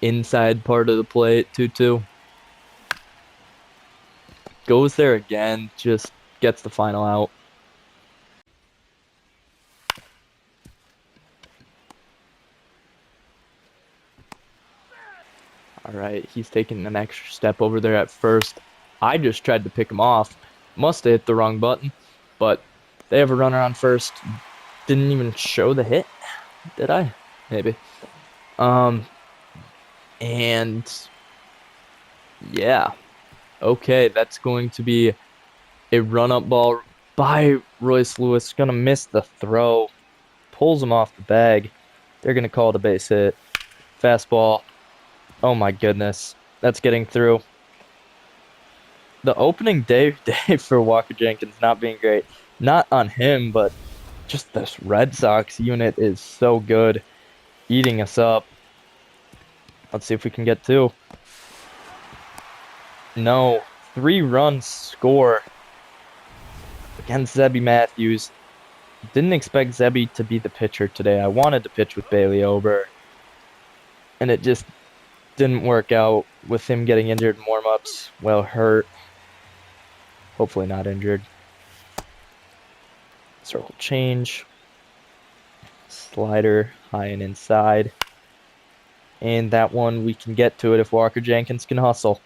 inside part of the plate. 2-2. Goes there again, just gets the final out. All right, he's taking an extra step over there at first. I just tried to pick him off. Must have hit the wrong button, but they have a runner on first. Didn't even show the hit, did I? Maybe. And yeah. Okay, that's going to be a run-up ball by Royce Lewis. Gonna miss the throw. Pulls him off the bag. They're gonna call it a base hit. Fastball. Oh my goodness. That's getting through. The opening day for Walker Jenkins not being great. Not on him, but just this Red Sox unit is so good. Eating us up. Let's see if we can get 2. No. 3 runs score against Zebby Matthews. Didn't expect Zebby to be the pitcher today. I wanted to pitch with Bailey Ober, and it just didn't work out with him getting injured in warm-ups. Well, hurt. Hopefully not injured. Circle change. Slider. high and inside. And that one, we can get to it if Walker Jenkins can hustle.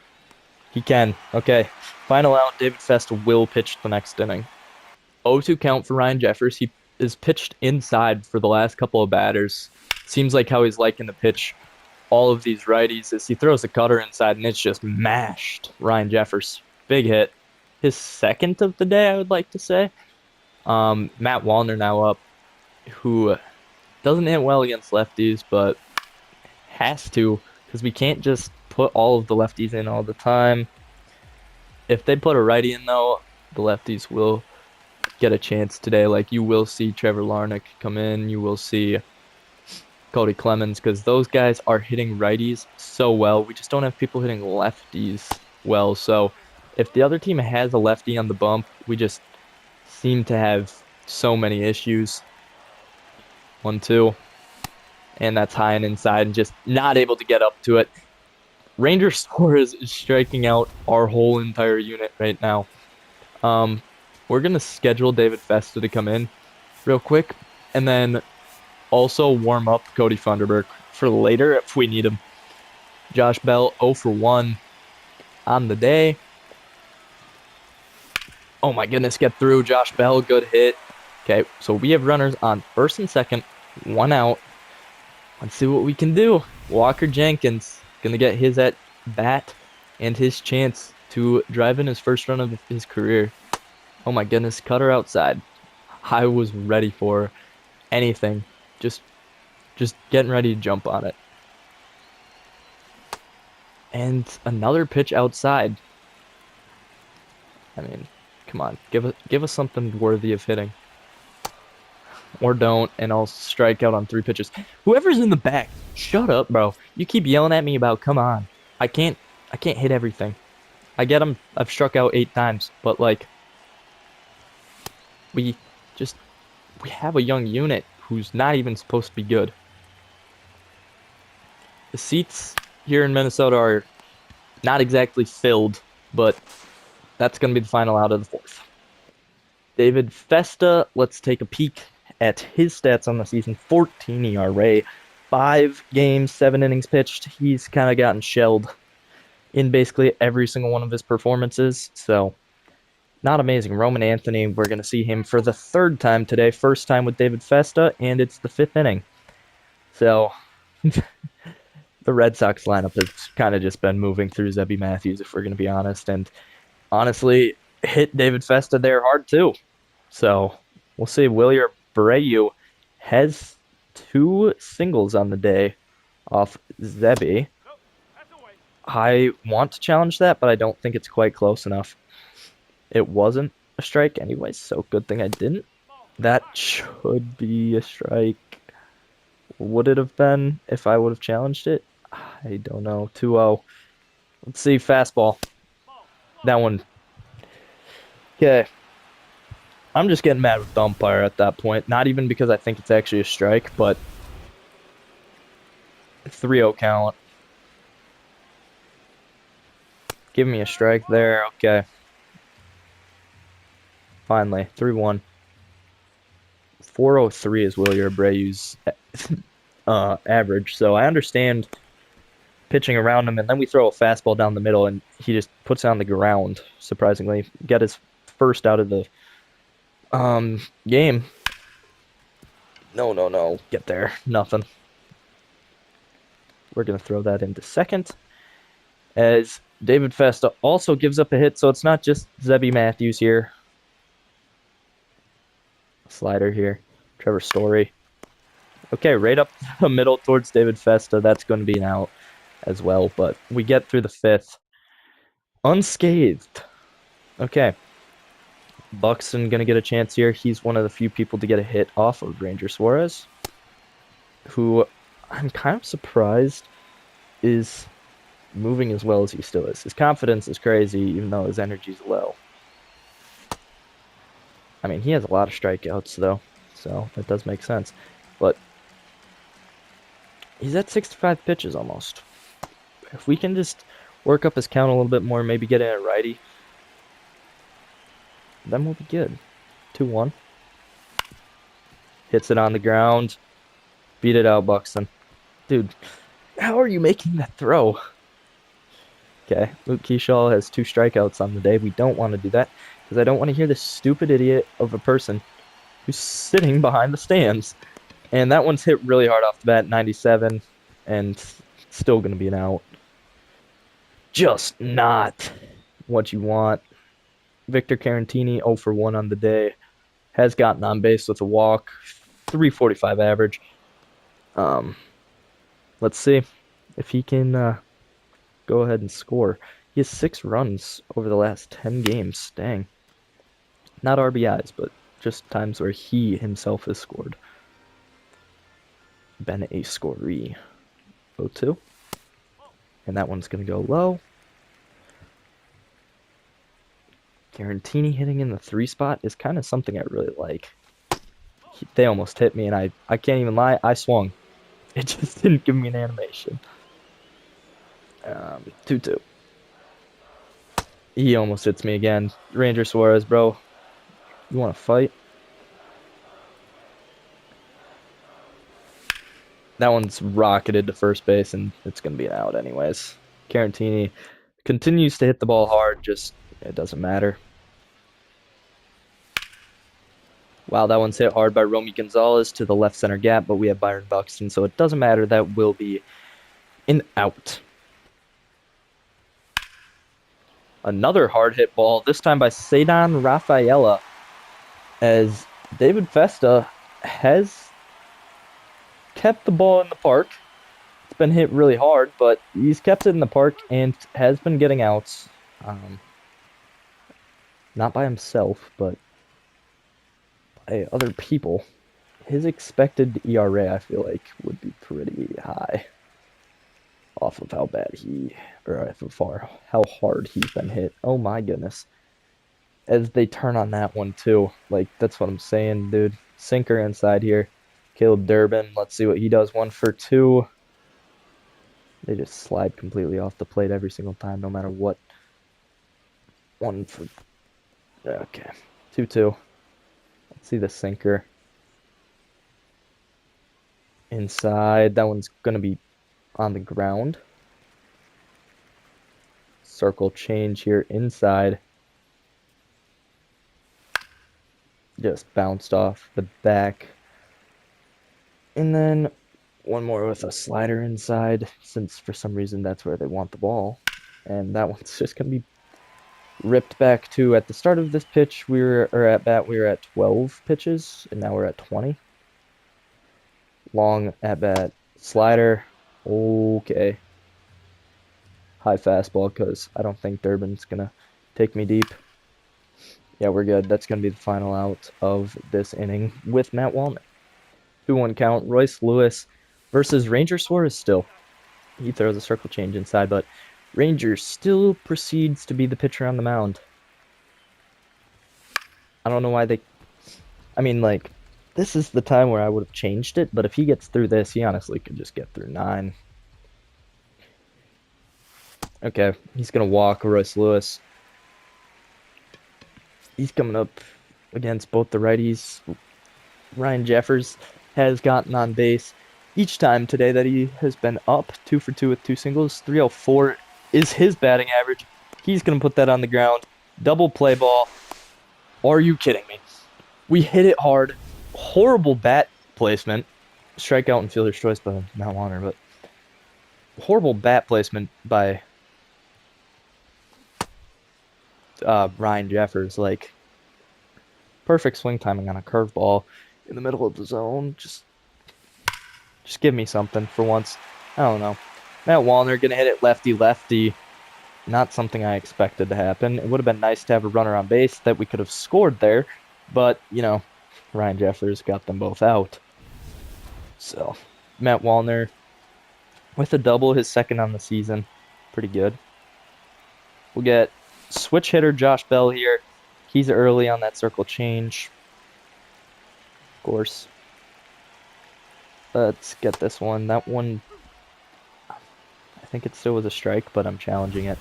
He can. Okay. Final out, David Festa will pitch the next inning. 0-2 count for Ryan Jeffers. He is pitched inside for the last couple of batters. Seems like how he's liking to pitch all of these righties is he throws the cutter inside and it's just mashed. Ryan Jeffers. Big hit. His second of the day, I would like to say. Matt Wallner now up, who doesn't hit well against lefties, but has to, because we can't just put all of the lefties in all the time. If they put a righty in, though, the lefties will get a chance today. Like, you will see Trevor Larnach come in. You will see Cody Clemens, because those guys are hitting righties so well. We just don't have people hitting lefties well. So if the other team has a lefty on the bump, we just seem to have so many issues. 1-2. And that's high and inside and just not able to get up to it. Ranger Suarez is striking out our whole entire unit right now. We're going to schedule David Festa to come in real quick and then also warm up Cody Funderburk for later if we need him. Josh Bell 0 for 1 on the day. Oh my goodness, get through. Josh Bell, good hit. Okay, so we have runners on first and second, 1 out. Let's see what we can do. Walker Jenkins gonna get his at bat and his chance to drive in his first run of his career. Oh my goodness, cutter outside. I was ready for anything. Just getting ready to jump on it. And another pitch outside. I mean, come on, give us something worthy of hitting. Or don't, and I'll strike out on 3 pitches. Whoever's in the back, shut up, bro. You keep yelling at me about, come on. I can't hit everything. I get them. I've struck out 8 times, but like, we have a young unit who's not even supposed to be good. The seats here in Minnesota are not exactly filled, but that's going to be the final out of the 4th. David Festa, let's take a peek at his stats on the season. 14 ERA, 5 games, 7 innings pitched. He's kind of gotten shelled in basically every single one of his performances, so not amazing. Roman Anthony, we're going to see him for the 3rd time today. First time with David Festa, and it's the 5th inning. So the Red Sox lineup has kind of just been moving through Zebby Matthews, if we're going to be honest, and honestly, hit David Festa there hard too. So we'll see. Wilyer Abreu has 2 singles on the day off Zebby. I want to challenge that, but I don't think it's quite close enough. It wasn't a strike anyways, so good thing I didn't. That should be a strike. Would it have been if I would have challenged it? I don't know. 2-0. Let's see, fastball. That one. Okay. I'm just getting mad with the umpire at that point. Not even because I think it's actually a strike, but 3-0 count. Give me a strike there. Okay. Finally, 3-1. 403 is Wilyer Abreu's average, so I understand pitching around him, and then we throw a fastball down the middle, and he just puts it on the ground, surprisingly. Get his first out of the game. No. Get there. Nothing. We're going to throw that into second, as David Festa also gives up a hit, so it's not just Zebby Matthews here. Slider here. Trevor Story. Okay, right up the middle towards David Festa. That's going to be an out as well, but we get through the 5th unscathed. Okay. Buxton going to get a chance here. He's one of the few people to get a hit off of Ranger Suarez, who I'm kind of surprised is moving as well as he still is. His confidence is crazy, even though his energy's low. I mean, he has a lot of strikeouts, though, so that does make sense. But he's at 65 pitches almost. If we can just work up his count a little bit more, maybe get in a righty, then we'll be good. 2-1. Hits it on the ground. Beat it out, Buxton. Dude, how are you making that throw? Okay, Luke Keyshaw has 2 strikeouts on the day. We don't want to do that because I don't want to hear this stupid idiot of a person who's sitting behind the stands. And that one's hit really hard off the bat, 97, and still going to be an out. Just not what you want. Victor Carantini, 0 for 1 on the day, has gotten on base with a walk, 345 average. Let's see if he can go ahead and score. He has 6 runs over the last 10 games. Dang. Not RBIs, but just times where he himself has scored. Been a scoree. 0-2. And that one's going to go low. Garantini hitting in the 3 spot is kind of something I really like. They almost hit me, and I can't even lie, I swung. It just didn't give me an animation. 2-2. He almost hits me again. Ranger Suarez, bro. You want to fight? That one's rocketed to first base, and it's going to be an out anyways. Carantini continues to hit the ball hard, just it doesn't matter. Wow, that one's hit hard by Romy Gonzalez to the left center gap, but we have Byron Buxton, so it doesn't matter. That will be an out. Another hard hit ball, this time by Cedon Rafaela, as David Festa has kept the ball in the park. It's been hit really hard, but he's kept it in the park and has been getting outs. Not by himself, but by other people. His expected ERA, I feel like, would be pretty high off of how bad how hard he's been hit. Oh my goodness. As they turn on that one too. Like, that's what I'm saying, dude. Sinker inside here. Caleb Durbin, let's see what he does. 1 for 2. They just slide completely off the plate every single time, no matter what. 1 for... Okay. 2-2. Let's see the sinker. Inside. That one's going to be on the ground. Circle change here inside. Just bounced off the back. And then one more with a slider inside, since for some reason that's where they want the ball. And that one's just going to be ripped back to, at the start of this pitch, we were at 12 pitches, and now we're at 20. Long at bat, slider, okay. High fastball, because I don't think Durbin's going to take me deep. Yeah, we're good. That's going to be the final out of this inning with Matt Wallner. 2-1 count. Royce Lewis versus Ranger Suarez still. He throws a circle change inside, but Ranger still proceeds to be the pitcher on the mound. I don't know why they... I mean, like, this is the time where I would have changed it, but if he gets through this, he honestly could just get through 9. Okay, he's going to walk Royce Lewis. He's coming up against both the righties. Ryan Jeffers has gotten on base each time today that he has been up. 2 for 2 with 2 singles. 304 is his batting average. He's going to put that on the ground. Double play ball. Are you kidding me? We hit it hard. Horrible bat placement. Strikeout and fielder's choice by Matt Wallner, but horrible bat placement by Ryan Jeffers. Like, perfect swing timing on a curveball in the middle of the zone. Just give me something for once. I don't know. Matt Wallner gonna hit it lefty-lefty. Not something I expected to happen. It would have been nice to have a runner on base that we could have scored there, but, you know, Ryan Jeffers got them both out. So, Matt Wallner with a double, his second on the season. Pretty good. We'll get switch hitter Josh Bell here. He's early on that circle change. Of course. Let's get this one. That one, I think it still was a strike, but I'm challenging it.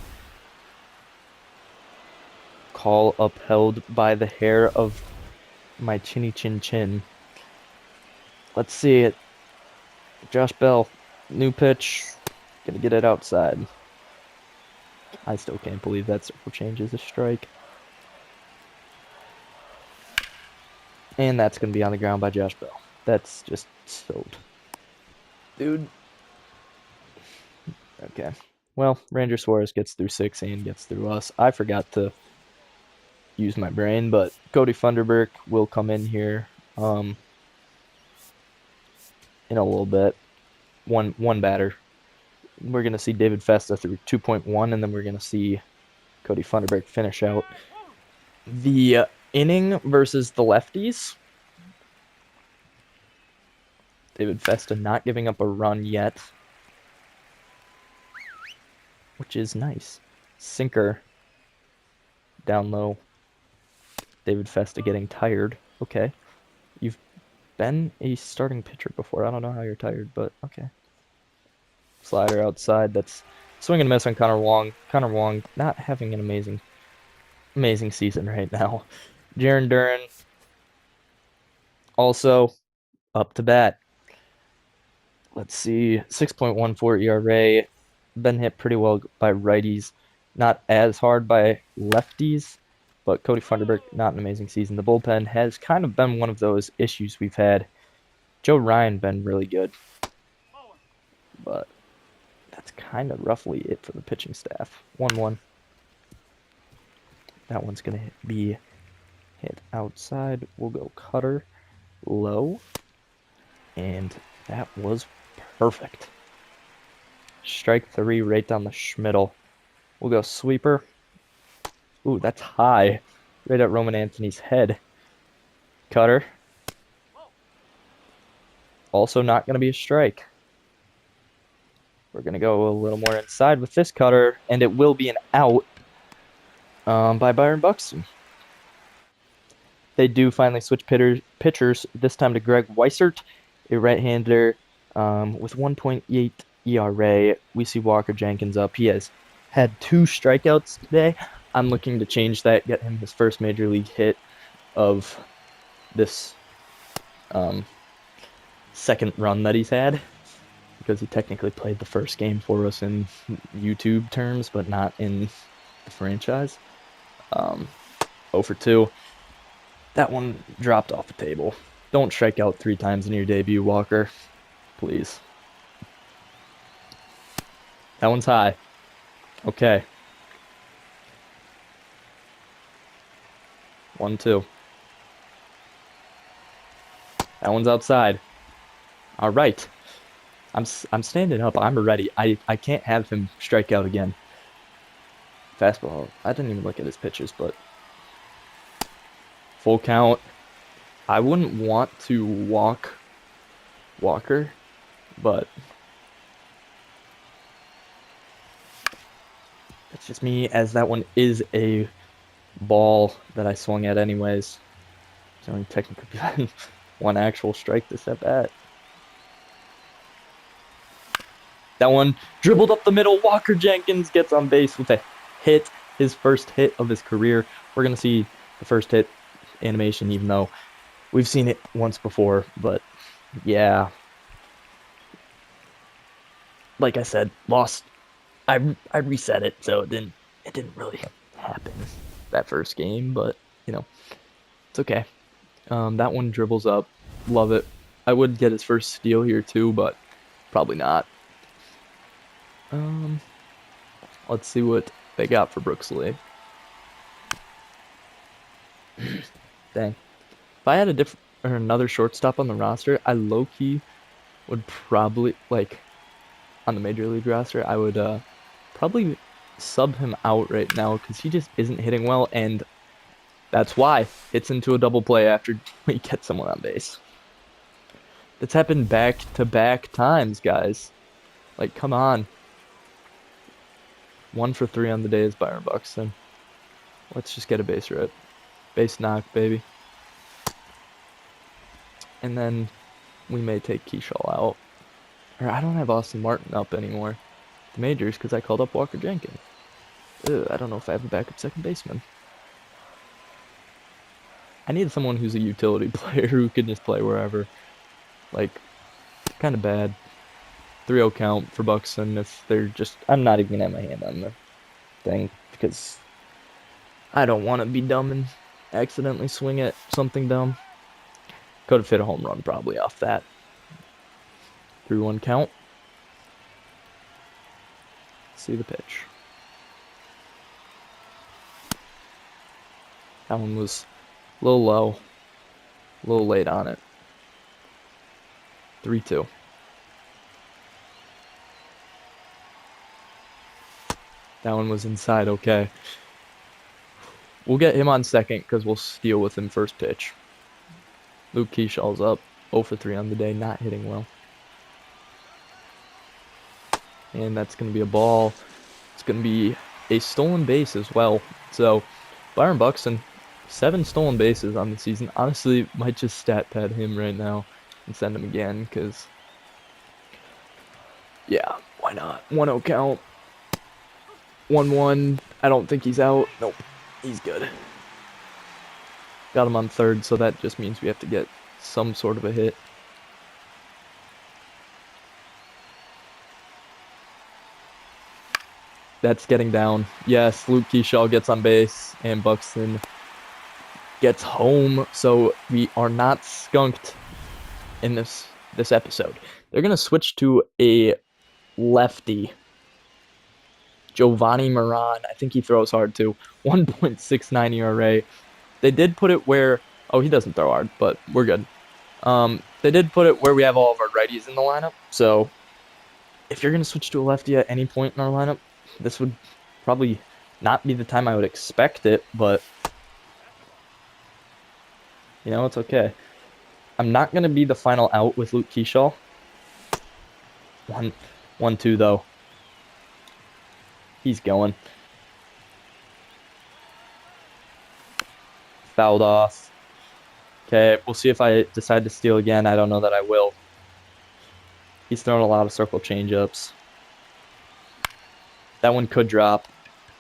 Call upheld by the hair of my chinny chin chin. Let's see it. Josh Bell, new pitch, gonna get it outside. I still can't believe that circle change is a strike. And that's gonna be on the ground by Josh Bell. That's just so, dude. Okay. Well, Ranger Suarez gets through 6 and gets through us. I forgot to use my brain, but Cody Funderburk will come in here in a little bit. One batter. We're gonna see David Festa through 2.1, and then we're gonna see Cody Funderburk finish out the inning versus the lefties. David Festa not giving up a run yet, which is nice. Sinker down low. David Festa getting tired. Okay. You've been a starting pitcher before. I don't know how you're tired, but okay. Slider outside. That's swing and miss on Connor Wong. Connor Wong not having an amazing season right now. Jaron Duran also up to bat. Let's see, 6.14 ERA. Been hit pretty well by righties, not as hard by lefties, but Cody Funderburk, not an amazing season. The bullpen has kind of been one of those issues we've had. Joe Ryan been really good, but that's kind of roughly it for the pitching staff. 1-1. That one's going to be hit outside. We'll go cutter low, and that was perfect. Strike 3 right down the schmiddle. We'll go sweeper. Ooh, that's high. Right at Roman Anthony's head. Cutter. Also not going to be a strike. We're going to go a little more inside with this cutter, and it will be an out by Byron Buxton. They do finally switch pitchers, this time to Greg Weissert, a right-hander with 1.8 ERA. We see Walker Jenkins up. He has had 2 strikeouts today. I'm looking to change that, get him his first major league hit of this second run that he's had, because he technically played the first game for us in YouTube terms, but not in the franchise. 0 for 2. That one dropped off the table. Don't strike out 3 times in your debut, Walker. Please. That one's high. Okay. 1-2. That one's outside. All right. I'm standing up. I'm ready. I can't have him strike out again. Fastball. I didn't even look at his pitches, but full count. I wouldn't want to walk Walker, but it's just me, as that one is a ball that I swung at anyways. It's only technically been one actual strike this at bat. That one dribbled up the middle. Walker Jenkins gets on base with a hit, his first hit of his career. We're going to see the first hit animation, even though we've seen it once before. But yeah, like I said, lost. I reset it, so it didn't really happen that first game, but you know, it's okay. That one dribbles up. Love it. I would get his first steal here too, but probably not. Let's see what they got for Brooks Lee. Dang. If I had another shortstop on the roster, I low-key would probably, like, on the Major League roster, I would probably sub him out right now, because he just isn't hitting well, and that's why. Hits into a double play after we get someone on base. That's happened back-to-back times, guys. Like, come on. 1 for 3 on the day is Byron Buxton. Let's just get a base hit. Base knock, baby. And then we may take Keyshaw out. Or I don't have Austin Martin up anymore. The majors, because I called up Walker Jenkins. I don't know if I have a backup second baseman. I need someone who's a utility player who can just play wherever. Like, kind of bad. 3-0 count for Buxton if they're just... I'm not even going to have my hand on the thing because I don't want to be dumb and accidentally swing at something dumb. Could have hit a home run probably off that. 3-1 count. See the pitch. That one was a little low. A little late on it. 3-2. That one was inside, okay. We'll get him on second because we'll steal with him first pitch. Luke Keeshaw's up. 0 for 3 on the day, not hitting well. And that's going to be a ball. It's going to be a stolen base as well. So, Byron Buxton, 7 stolen bases on the season. Honestly, might just stat pad him right now and send him again because, yeah, why not? 1-0 count. 1-1. I don't think he's out. Nope. He's good. Got him on third, so that just means we have to get some sort of a hit. That's getting down. Yes, Luke Keeshaw gets on base, and Buxton gets home, so we are not skunked in this episode. They're going to switch to a lefty. Giovanni Moran. I think he throws hard too. 1.69 ERA. They did put it where... Oh, he doesn't throw hard, but we're good. They did put it where we have all of our righties in the lineup. So if you're going to switch to a lefty at any point in our lineup, this would probably not be the time I would expect it, but you know, it's okay. I'm not going to be the final out with Luke Keeshaw. 1-2 though. He's going. Fouled off. Okay, we'll see if I decide to steal again. I don't know that I will. He's throwing a lot of circle changeups. That one could drop.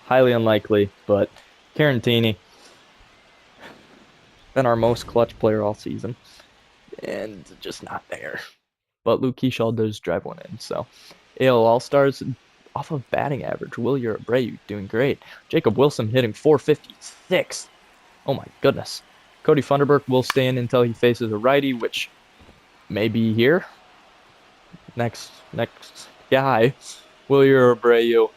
Highly unlikely, but Carantini, been our most clutch player all season. And just not there. But Luke Keeshaw does drive one in, so. AL All-Stars off of batting average. Wilyer Abreu doing great. Jacob Wilson hitting 456. Oh my goodness. Cody Funderburk will stay in until he faces a righty, which may be here. Next guy, Wilyer Abreu.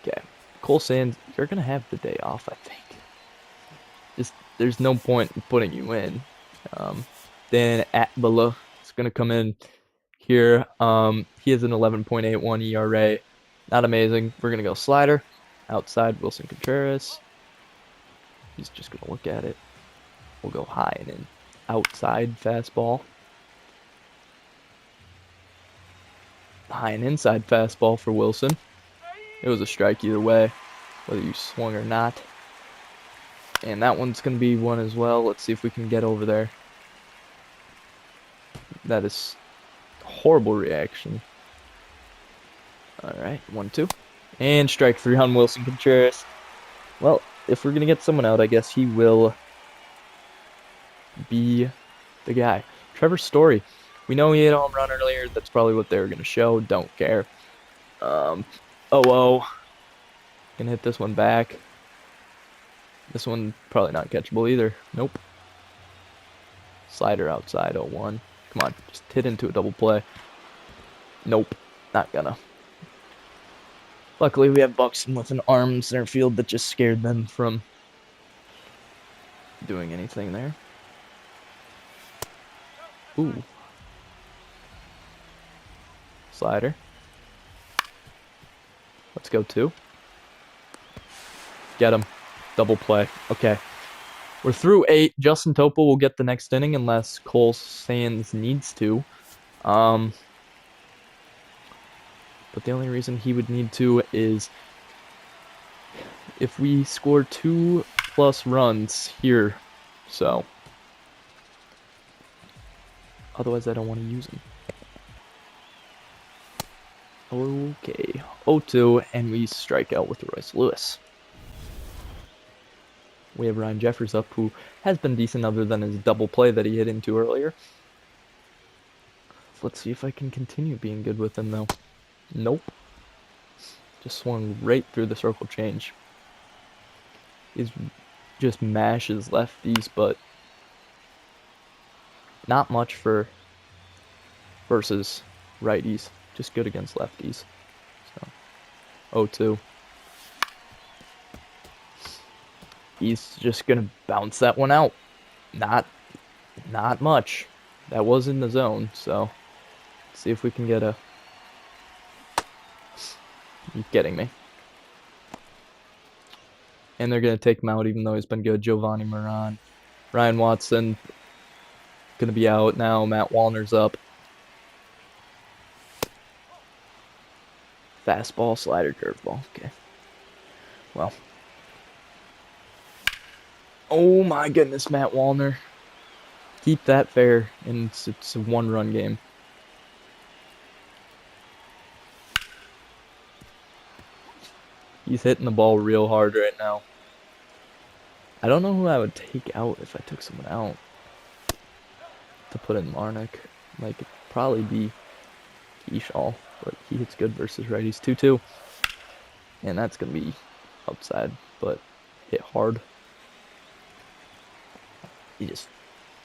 Okay. Cole Sands, you're going to have the day off, I think. Just, there's no point in putting you in. Then Atbala is going to come in here. He has an 11.81 ERA. Not amazing. We're going to go slider. Outside, Wilson Contreras. He's just going to look at it. We'll go high and in. Outside fastball. High and inside fastball for Wilson. It was a strike either way, whether you swung or not. And that one's going to be one as well. Let's see if we can get over there. That is a horrible reaction. All right, 1-2. And strike 3 on Wilson Contreras. Well, if we're going to get someone out, I guess he will be the guy. Trevor Story. We know he hit a home run earlier. That's probably what they were going to show. Don't care. 0-0. Gonna hit this one back. This one probably not catchable either. Nope. Slider outside, 0-1. Come on, just hit into a double play. Nope, not gonna. Luckily, we have Buxton with an arm center field that just scared them from doing anything there. Ooh. Slider. Let's go 2. Get him. Double play. Okay. We're through 8. Justin Topa will get the next inning unless Cole Sands needs to. But the only reason he would need to is if we score 2+ runs here. So. Otherwise, I don't want to use him. Okay. 0-2, and we strike out with Royce Lewis. We have Ryan Jeffers up, who has been decent other than his double play that he hit into earlier. Let's see if I can continue being good with him, though. Nope. Just swung right through the circle change. He's just mashes lefties, but not much for versus righties. Just good against lefties. So 0-2. He's just gonna bounce that one out. Not much. That was in the zone, so let's see if we can get a. You're getting me. And they're gonna take him out, even though he's been good. Giovanni Moran, Ryan Watson, gonna be out now. Matt Wallner's up. Fastball, slider, curveball. Okay. Well. Oh my goodness, Matt Wallner. Keep that fair, and it's a one-run game. He's hitting the ball real hard right now. I don't know who I would take out if I took someone out to put in Larnach. Like, it'd probably be Keyshaw, but he hits good versus righties. 2-2. And that's going to be outside, but hit hard. You just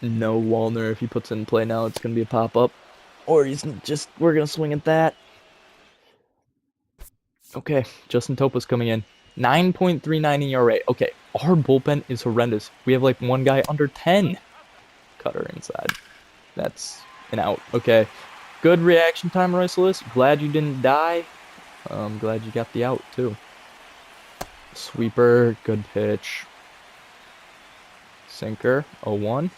know Wallner, if he puts it in play now, it's going to be a pop-up. Or he's just, we're going to swing at that. Okay, Justin Topa's coming in. 9.39 ERA. Okay, our bullpen is horrendous. We have like one guy under 10. Cutter inside. That's an out. Okay, good reaction time, Royce Lewis. Glad you didn't die. Glad you got the out, too. Sweeper, good pitch. Sinker, 0-1.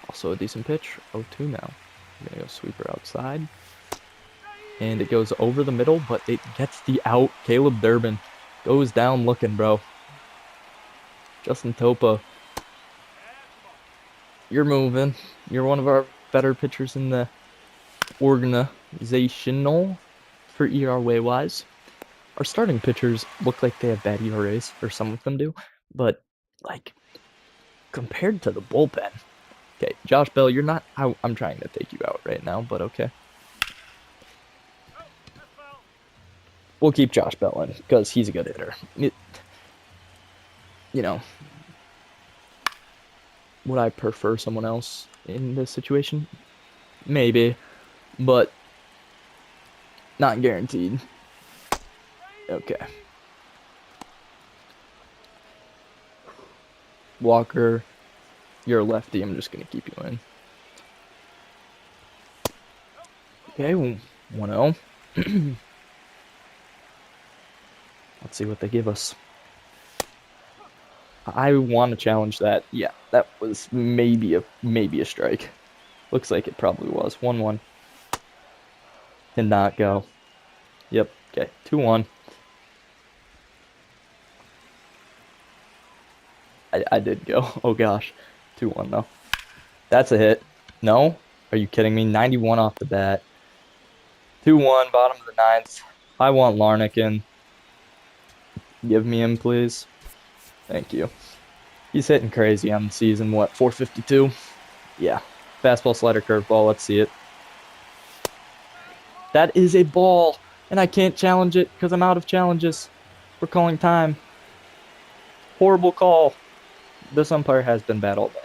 Also a decent pitch, 0-2 now. I'm going to go sweeper outside. And it goes over the middle, but it gets the out. Caleb Durbin goes down looking, bro. Justin Topa, you're moving. You're one of our better pitchers in the organizational for ERA-wise. Our starting pitchers look like they have bad ERAs, or some of them do. But, like, compared to the bullpen. Okay, Josh Bell, you're not out. I'm trying to take you out right now, but okay. We'll keep Josh Bell in because he's a good hitter. Would I prefer someone else in this situation? Maybe, but not guaranteed. Okay. Walker, you're a lefty. I'm just going to keep you in. Okay, 1-0. Let's see what they give us. I want to challenge that. Yeah, that was maybe a strike. Looks like it probably was. 1-1. Did not go. Yep. Okay. 2-1. I did go. Oh gosh. 2-1 though. That's a hit. No? Are you kidding me? 91 off the bat. 2-1, bottom of the ninth. I want Larnach in. Give me him, please. Thank you. He's hitting crazy on the season. What, 452? Yeah. Fastball, slider, curveball. Let's see it. That is a ball, and I can't challenge it because I'm out of challenges. We're calling time. Horrible call. This umpire has been bad all day.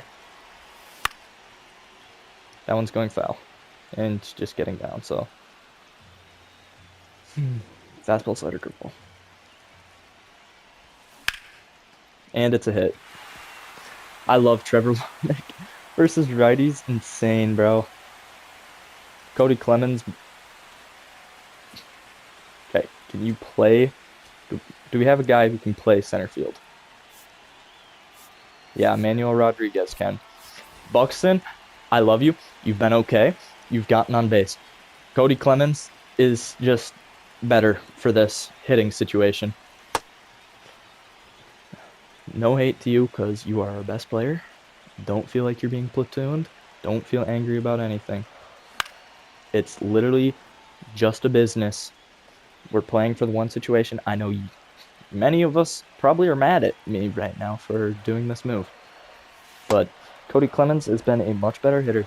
That one's going foul. And it's just getting down, so. Fastball, slider, curveball. And it's a hit. I love Trevor Larnach versus righties. Insane, bro. Cody Clemens. Okay, can you play? Do we have a guy who can play center field? Yeah, Manuel Rodriguez can. Buxton, I love you. You've been okay. You've gotten on base. Cody Clemens is just better for this hitting situation. No hate to you because you are our best player. Don't feel like you're being platooned. Don't feel angry about anything. It's literally just a business. We're playing for the one situation. I know many of us probably are mad at me right now for doing this move. But Cody Clemens has been a much better hitter.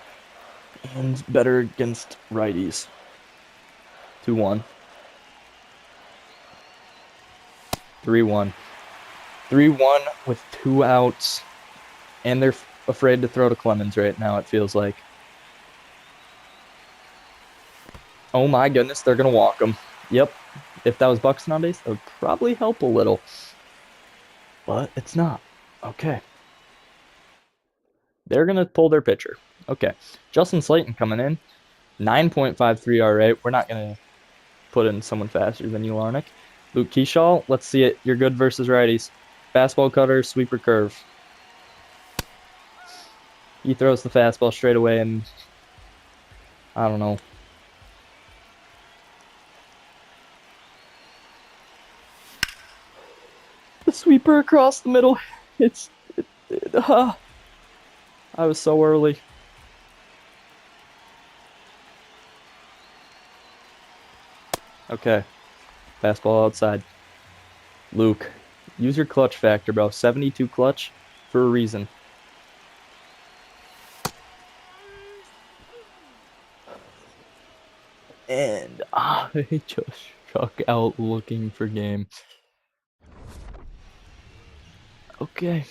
and better against righties. 2-1. 3-1. 3-1 with 2 outs, and they're afraid to throw to Clemens right now, it feels like. Oh my goodness, they're going to walk him. Yep. If that was Buxton on base, that would probably help a little. But it's not. Okay. They're going to pull their pitcher. Okay. Justin Slayton coming in. 9.53 RA. We're not going to put in someone faster than you, Larnick. Luke Keyshaw, let's see it. You're good versus righties. Fastball cutter, sweeper curve. He throws the fastball straight away, and I don't know. The sweeper across the middle. I was so early. Okay. Fastball outside. Luke, use your clutch factor, bro. 72 clutch for a reason. And I just struck out looking for game. Okay.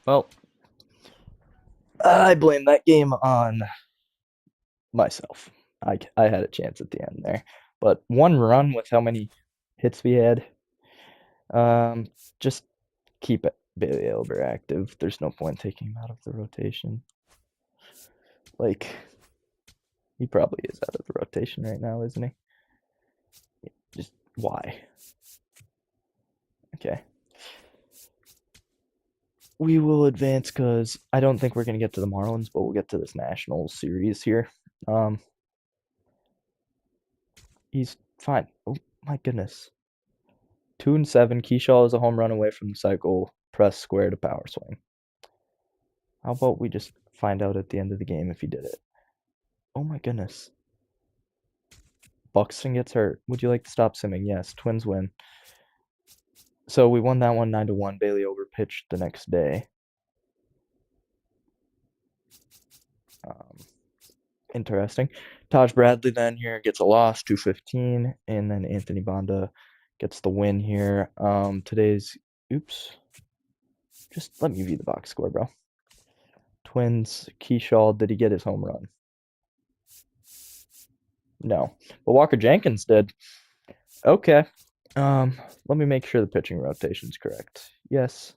Well, I blame that game on myself. I had a chance at the end there. But 1 run with how many hits we had. Just keep it Bailey Elber active. There's no point taking him out of the rotation. Like, he probably is out of the rotation right now, isn't he? Just why? Okay. We will advance because I don't think we're going to get to the Marlins, but we'll get to this National Series here. He's fine. Oh, my goodness. 2-7. Keyshaw is a home run away from the cycle. Press square to power swing. How about we just find out at the end of the game if he did it? Oh my goodness. Buxton gets hurt. Would you like to stop simming? Yes. Twins win. So we won that one 9-1. Bailey over pitched the next day. Interesting. Taj Bradley then here gets a loss, 215, and then Anthony Banda gets the win here. Oops. Just let me view the box score, bro. Twins, Keyshaw, did he get his home run? No. But Walker Jenkins did. Okay. Let me make sure the pitching rotation's correct. Yes.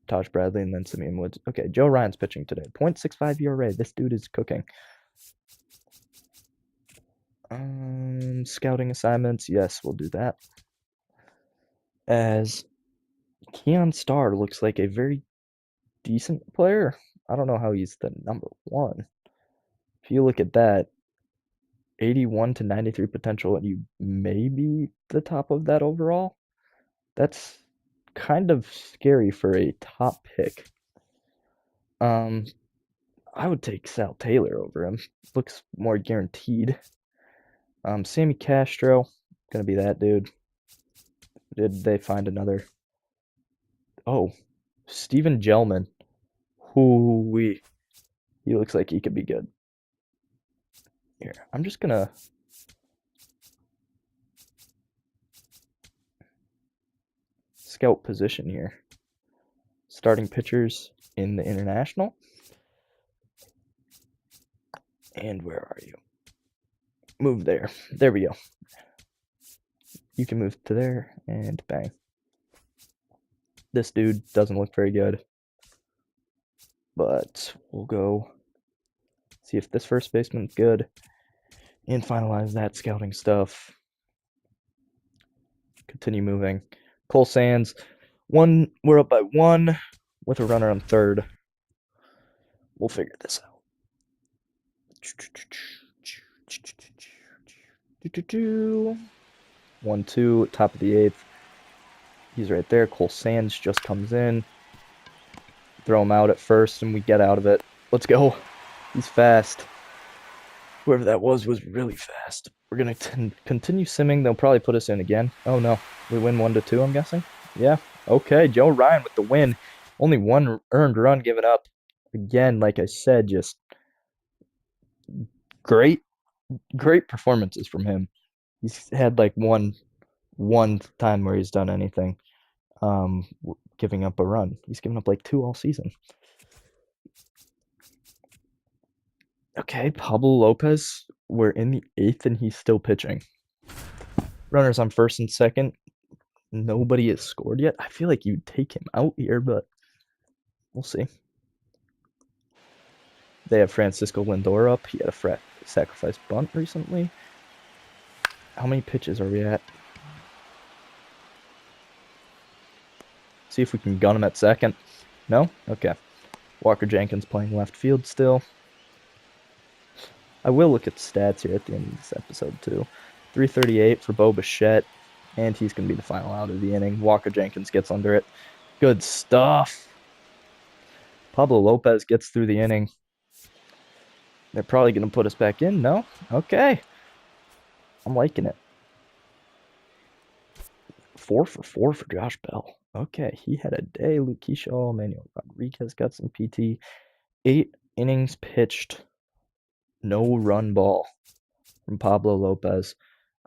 Taj Bradley and then Simeon Woods. Okay, Joe Ryan's pitching today. 0.65 ERA. This dude is cooking. Scouting assignments. Yes, we'll do that. As Keon Starr looks like a very decent player. I don't know how he's the number 1. If you look at that, 81 to 93 potential, and you may be the top of that overall. That's kind of scary for a top pick. I would take Sal Taylor over him. Looks more guaranteed. Sammy Castro, gonna be that dude. Did they find another? Oh, Steven Gelman. He looks like he could be good. Here, I'm just gonna scout position here. Starting pitchers in the international. And where are you? Move there. There we go. You can move to there, and bang. This dude doesn't look very good. But we'll go see if this first baseman's good and finalize that scouting stuff. Continue moving. Cole Sands, we're up by 1 with a runner on third. We'll figure this out. 1-2, top of the 8th. He's right there. Cole Sands just comes in. Throw him out at first, and we get out of it. Let's go. He's fast. Whoever that was really fast. We're going to continue simming. They'll probably put us in again. Oh, no. We win 1-2, I'm guessing? Yeah. Okay, Joe Ryan with the win. Only one earned run given up. Again, like I said, just great, great performances from him. He's had like one time where he's done anything, giving up a run. He's given up like 2 all season. Okay, Pablo Lopez, we're in the 8th and he's still pitching. Runners on first and second. Nobody has scored yet. I feel like you'd take him out here, but we'll see. They have Francisco Lindor up. He had a sacrifice bunt recently. How many pitches are we at? See if we can gun him at second. No? Okay. Walker Jenkins playing left field still. I will look at stats here at the end of this episode, too. 338 for Bo Bichette, and he's going to be the final out of the inning. Walker Jenkins gets under it. Good stuff. Pablo Lopez gets through the inning. They're probably going to put us back in. No? Okay. I'm liking it. 4 for 4 for Josh Bell. Okay, he had a day. Luke Keyshaw, Manuel Rodriguez got some PT. 8 innings pitched. No run ball from Pablo Lopez.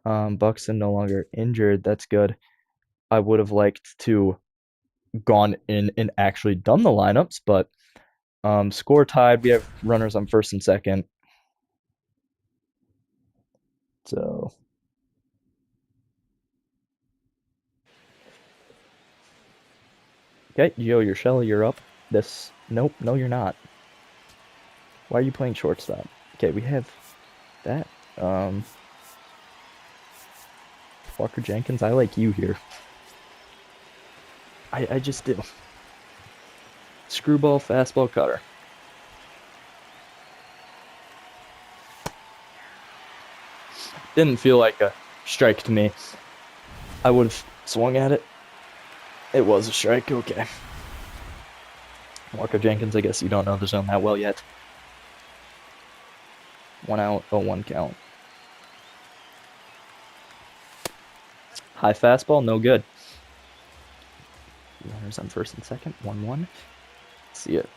Buxton no longer injured. That's good. I would have liked to gone in and actually done the lineups, but score tied. We have runners on first and second. So okay, Joe Urshela, you're up. Nope, no, you're not. Why are you playing shortstop? Okay, we have that. Walker Jenkins, I like you here. I just do. Screwball, fastball, cutter. Didn't feel like a strike to me. I would have swung at it. It was a strike, okay. Walker Jenkins, I guess you don't know the zone that well yet. 1 out, 0-1 count. High fastball, no good. Runners on first and second, 1-1. See it.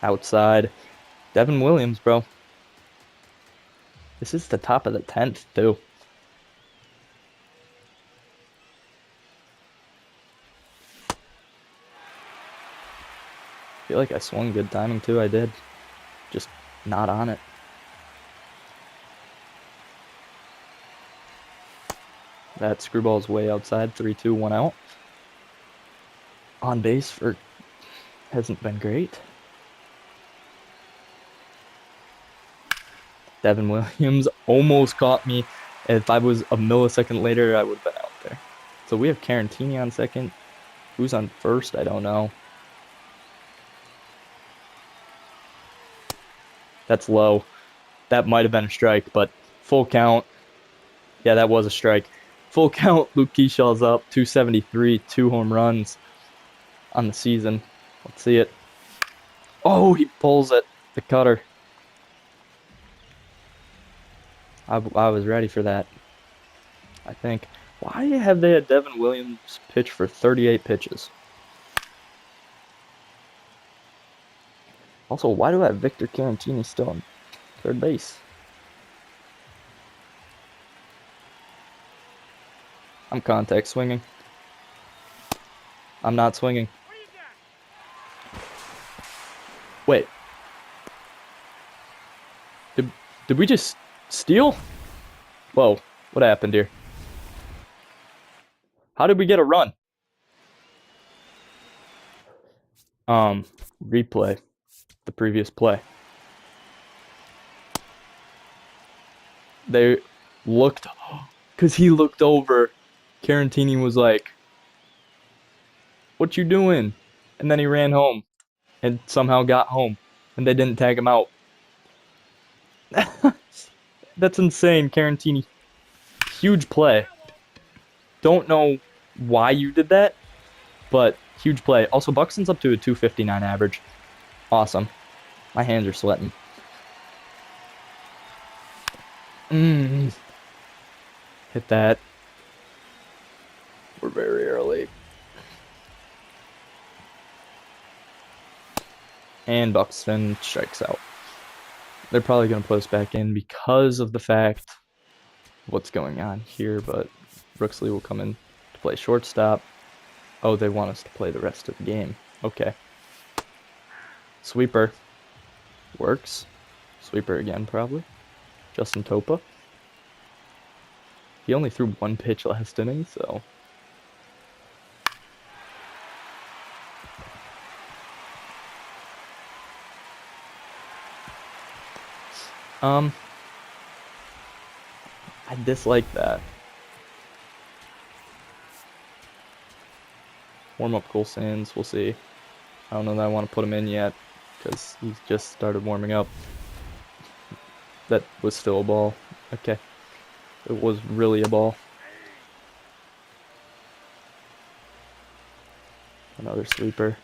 Outside. Devin Williams, bro. This is the top of the 10th, too. I feel like I swung good timing, too. I did. Just not on it. That screwball's way outside. 3-2, 1 out. On base for hasn't been great. Devin Williams almost caught me. If I was a millisecond later, I would have been out there. So we have Carantini on second. Who's on first? I don't know. That's low. That might have been a strike, but full count. Yeah, that was a strike. Full count, Luke Keyshaw's up. 273, 2 home runs on the season. Let's see it. Oh, he pulls it. The cutter. I was ready for that. I think. Why have they had Devin Williams pitch for 38 pitches? Also, why do I have Victor Carantini still on third base? I'm contact swinging. I'm not swinging. Wait. Did we just steal? Whoa, what happened here? How did we get a run? Replay the previous play. They looked, because he looked over. Carantini was like, "What you doing?" And then he ran home and somehow got home, and they didn't tag him out. That's insane, Carantini. Huge play. Don't know why you did that, but huge play. Also, Buxton's up to a 259 average. Awesome. My hands are sweating. Hit that. And Buxton strikes out. They're probably going to put us back in because of the fact of what's going on here, but Brooksley will come in to play shortstop. Oh, they want us to play the rest of the game. Okay. Sweeper. Works. Sweeper again, probably. Justin Topa. He only threw one pitch last inning, so... I dislike that. Warm up Cole Sands, we'll see. I don't know that I want to put him in yet, because he's just started warming up. That was still a ball. Okay. It was really a ball. Another sweeper.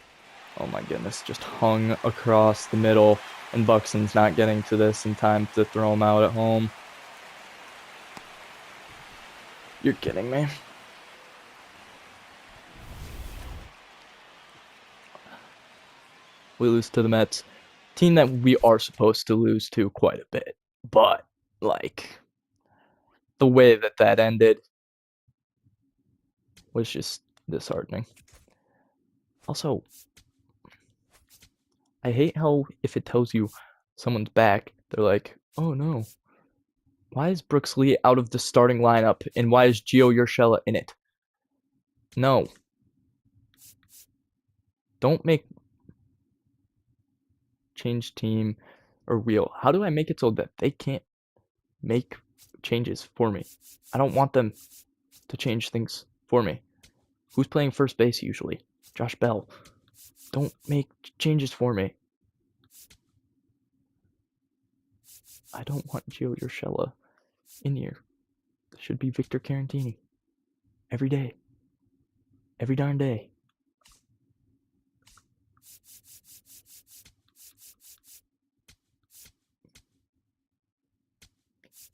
Oh my goodness, just hung across the middle, and Buxton's not getting to this in time to throw him out at home. You're kidding me. We lose to the Mets. Team that we are supposed to lose to quite a bit. But, like, the way that ended was just disheartening. Also, I hate how if it tells you someone's back, they're like, oh no. Why is Brooks Lee out of the starting lineup, and why is Gio Urshela in it? No. Don't make change team or wheel. How do I make it so that they can't make changes for me? I don't want them to change things for me. Who's playing first base usually? Josh Bell. Don't make changes for me. I don't want Gio Urshela in here. It should be Victor Carantini. Every day. Every darn day.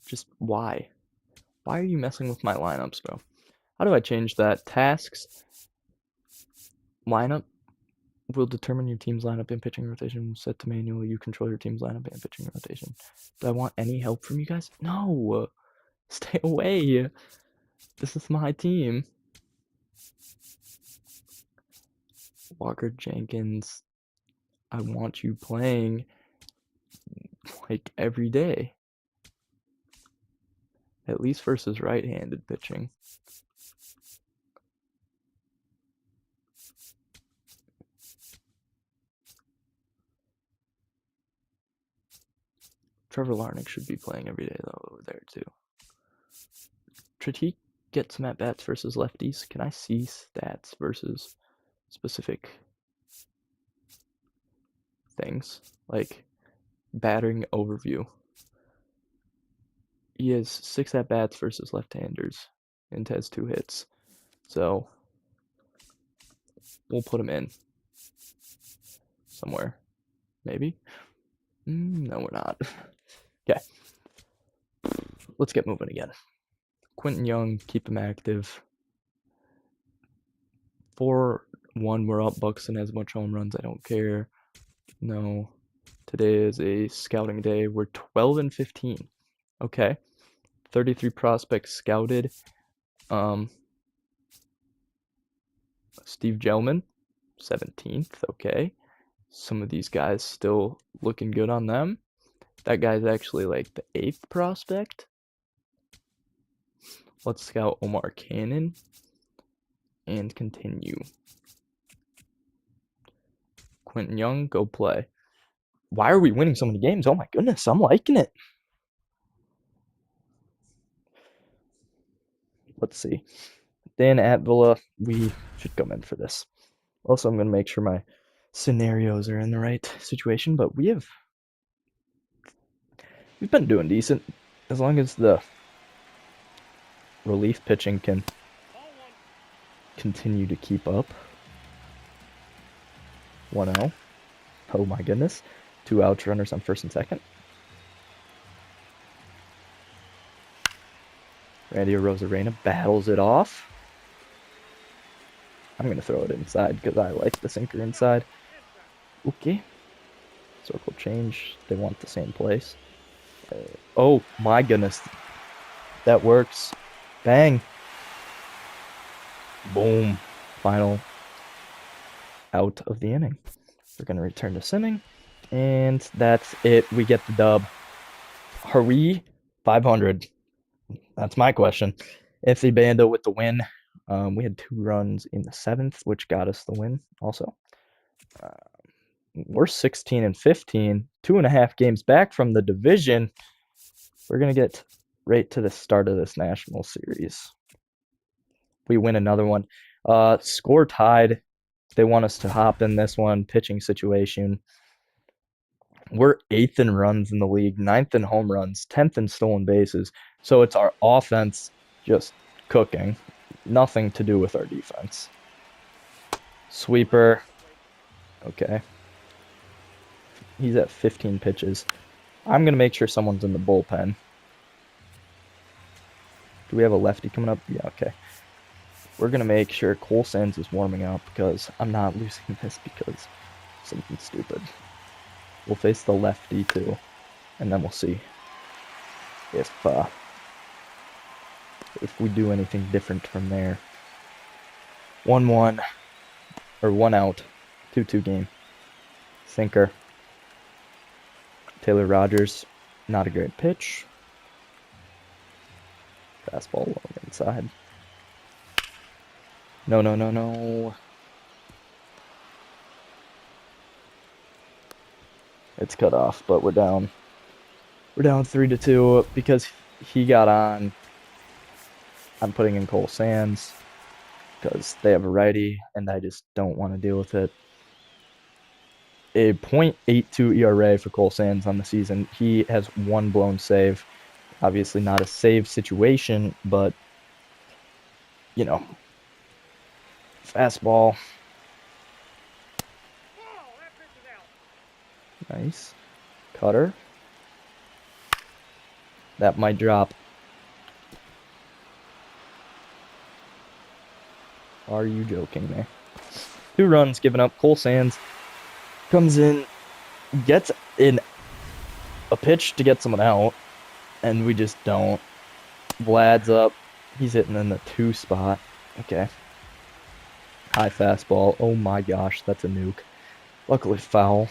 Just why? Why are you messing with my lineups, bro? How do I change that? Tasks. Lineup will determine your team's lineup and pitching rotation. Set to manual. You control your team's lineup and pitching rotation. Do I want any help from you guys? No. Stay away. This is my team. Walker Jenkins. I want you playing like every day. At least versus right-handed pitching. Trevor Larnach should be playing every day though over there too. Should he get some at-bats versus lefties? Can I see stats versus specific things? Like batting overview. He has 6 at-bats versus left-handers and has 2 hits. So we'll put him in somewhere. Maybe? No, we're not. Okay. Let's get moving again. Quentin Young, keep him active. 4-1, we're up. Buxton has a bunch of home runs. I don't care. No. Today is a scouting day. We're 12-15. Okay. 33 prospects scouted. Steve Gelman, 17th. Okay. Some of these guys still looking good on them. That guy's actually like the 8th prospect. Let's scout Omar Cannon and continue. Quentin Young, go play. Why are we winning so many games? Oh my goodness, I'm liking it. Let's see. Dan Atvila, we should come in for this. Also, I'm going to make sure my scenarios are in the right situation, but we've been doing decent as long as the relief pitching can continue to keep up. 1-0. Oh my goodness. 2 outs, runners on first and second. Randy Arozarena battles it off. I'm going to throw it inside because I like the sinker inside. Okay. Circle change. They want the same place. Oh my goodness. That works. Bang. Boom. Final out of the inning. We're going to return to simming. And that's it. We get the dub. Are we 500? That's my question. Anthony Bando with the win. We had 2 runs in the 7th, which got us the win also. We're 16 and 15, 2.5 games back from the division. We're going to get right to the start of this national series. We win another one. Score tied. They want us to hop in this one. Pitching situation. We're 8th in runs in the league, 9th in home runs, 10th in stolen bases. So it's our offense just cooking. Nothing to do with our defense. Sweeper. Okay. He's at 15 pitches. I'm going to make sure someone's in the bullpen. Do we have a lefty coming up? Yeah, okay. We're going to make sure Cole Sands is warming up because I'm not losing this because something stupid. We'll face the lefty too, and then we'll see if we do anything different from there. 1-1 or 1 out, 2-2 game. Sinker. Taylor Rogers, not a great pitch. Fastball low inside. No. It's cut off, but we're down. We're down 3-2 because he got on. I'm putting in Cole Sands because they have a righty, and I just don't want to deal with it. A .82 ERA for Cole Sands on the season. He has 1 blown save. Obviously not a save situation, but, you know, fastball. Nice. Cutter. That might drop. Are you joking me? 2 runs given up. Cole Sands comes in, gets in a pitch to get someone out, and we just don't. Vlad's up. He's hitting in the 2 spot. Okay. High fastball. Oh my gosh, that's a nuke. Luckily foul.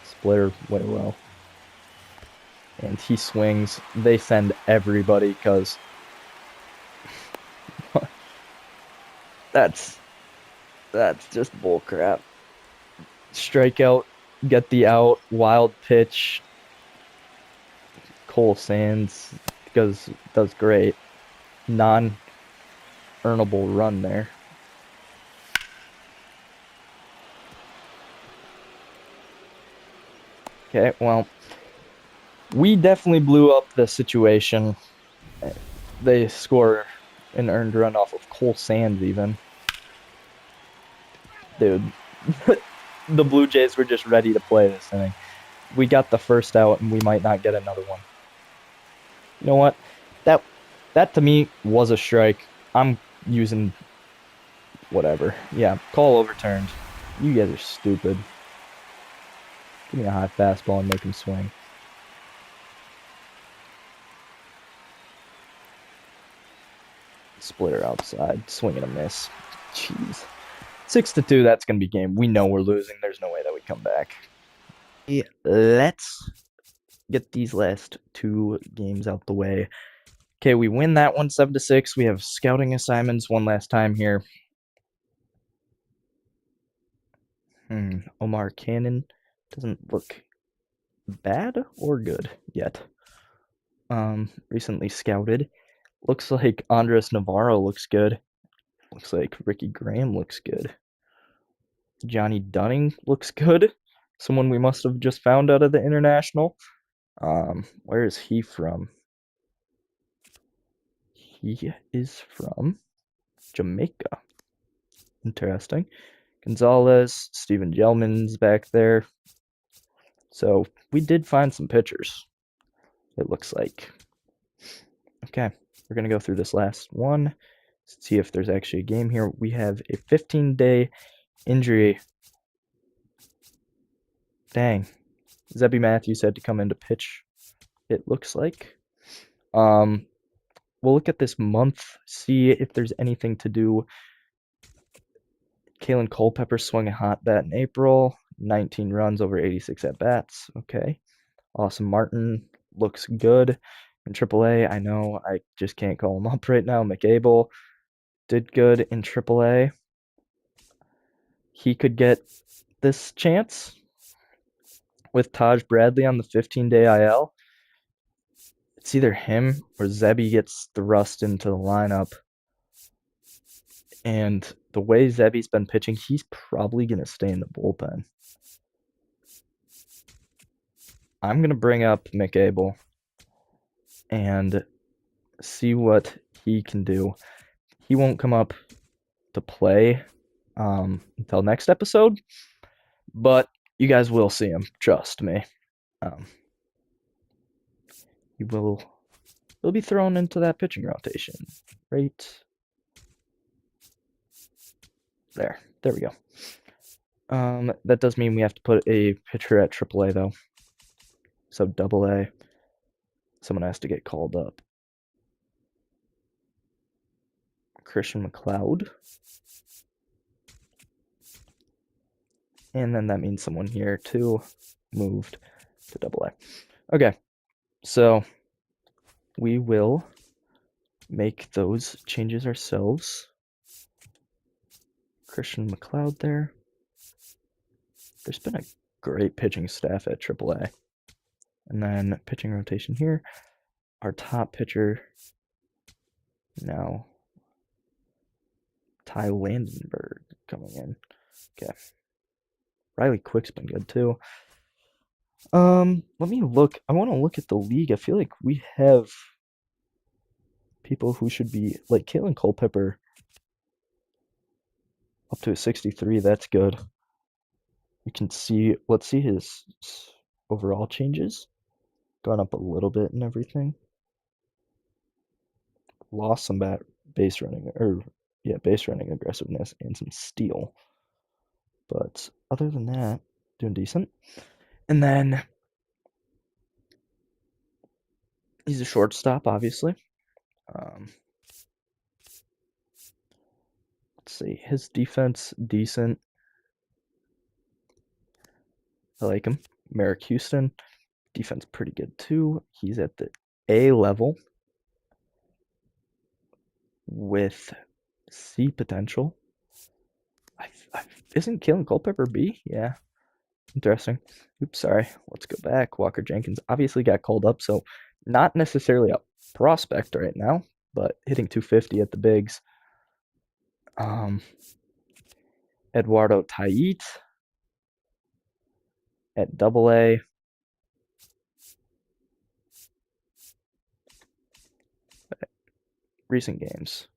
Splitter way low. And he swings. They send everybody because that's just bullcrap. Strikeout, get the out, wild pitch. Cole Sands does great. Non-earnable run there. Okay, well, we definitely blew up the situation. They score an earned run off of Cole Sands even. Dude, the Blue Jays were just ready to play this inning. We got the first out, and we might not get another one. You know what? That to me was a strike. I'm using whatever. Yeah, call overturned. You guys are stupid. Give me a high fastball and make him swing. Splitter outside. Swing and a miss. Jeez. 6-2, that's going to be game. We know we're losing. There's no way that we come back. Let's get these last 2 games out the way. Okay, we win that one 7-6. We have scouting assignments one last time here. Omar Cannon doesn't look bad or good yet. Recently scouted. Looks like Andres Navarro looks good. Looks like Ricky Graham looks good. Johnny Dunning looks good. Someone we must have just found out of the international. Where is he from? He is from Jamaica. Interesting. Gonzalez, Steven Gelman's back there. So we did find some pitchers, it looks like. Okay, we're going to go through this last one. See if there's actually a game here. We have a 15-day injury. Dang. Zebby Matthews had to come in to pitch, it looks like. We'll look at this month, see if there's anything to do. Kalen Culpepper swung a hot bat in April, 19 runs over 86 at bats. Okay. Awesome Martin looks good in AAA. I know I just can't call him up right now. McAble did good in AAA. He could get this chance with Taj Bradley on the 15-day IL. It's either him or Zebby gets thrust into the lineup. And the way Zebby's been pitching, he's probably going to stay in the bullpen. I'm going to bring up McAble and see what he can do. He won't come up to play until next episode, but you guys will see him. Trust me. He will be thrown into that pitching rotation right there. There we go. That does mean we have to put a pitcher at AAA though. So AA, someone has to get called up. Christian McLeod. And then that means someone here too moved to AA. Okay, so we will make those changes ourselves. Christian McLeod there. There's been a great pitching staff at AAA. And then pitching rotation here. Our top pitcher now, Ty Landenberg coming in. Okay. Riley Quick's been good too. Let me look. I want to look at the league. I feel like we have people who should be like Kalen Culpepper up to a 63. That's good. You can see. Let's see his overall changes. Gone up a little bit and everything. Lost some base running aggressiveness and some steal. But other than that, doing decent. And then he's a shortstop, obviously. Let's see, his defense decent. I like him. Merrick Houston, defense pretty good too. He's at the A level with C potential. Isn't Kalen Culpepper B? Yeah. Interesting. Oops, sorry. Let's go back. Walker Jenkins obviously got called up, so not necessarily a prospect right now, but hitting 250 at the bigs. Eduardo Tait at AA. Recent games.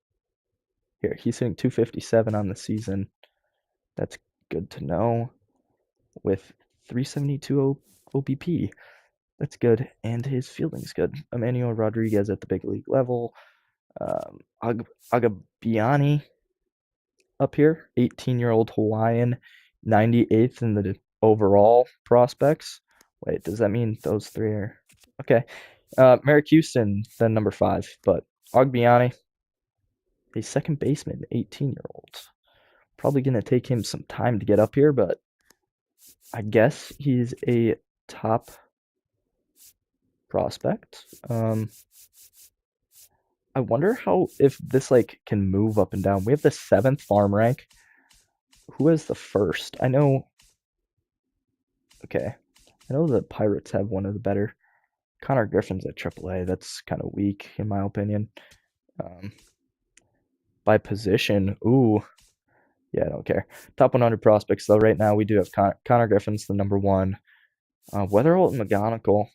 Here, he's hitting 257 on the season. That's good to know. With 372 OBP. That's good. And his fielding's good. Emmanuel Rodriguez at the big league level. Agabiani up here, 18-year-old Hawaiian, 98th in the overall prospects. Wait, does that mean those three are... Okay. Merrick Houston, then number 5. But Agbiani, a second baseman, 18-year-old. Probably going to take him some time to get up here, but I guess he's a top prospect. I wonder if this like can move up and down. We have the 7th farm rank. Who has the 1st? I know. Okay, I know the Pirates have one of the better. Connor Griffin's at AAA. That's kind of weak in my opinion. By position, ooh, yeah, I don't care. Top 100 prospects though. Right now we do have Connor Griffin's the number 1. Weatherholt and McGonigal,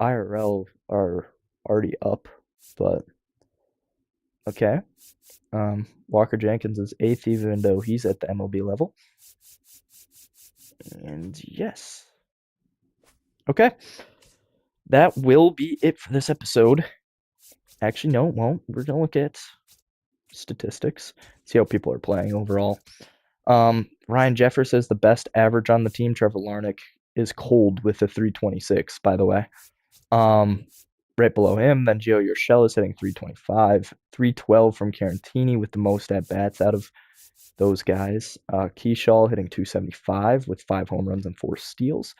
IRL are already up, but okay. Walker Jenkins is 8th, even though he's at the MLB level. And yes. Okay. That will be it for this episode. Actually, no, it won't. We're going to look at statistics, see how people are playing overall. Ryan Jeffers says the best average on the team. Trevor Larnach is cold with a 326, by the way. Um, right below him, then Gio Urshela is hitting 325, 312 from Carantini with the most at bats out of those guys. Keyshaw hitting 275 with 5 home runs and 4 steals.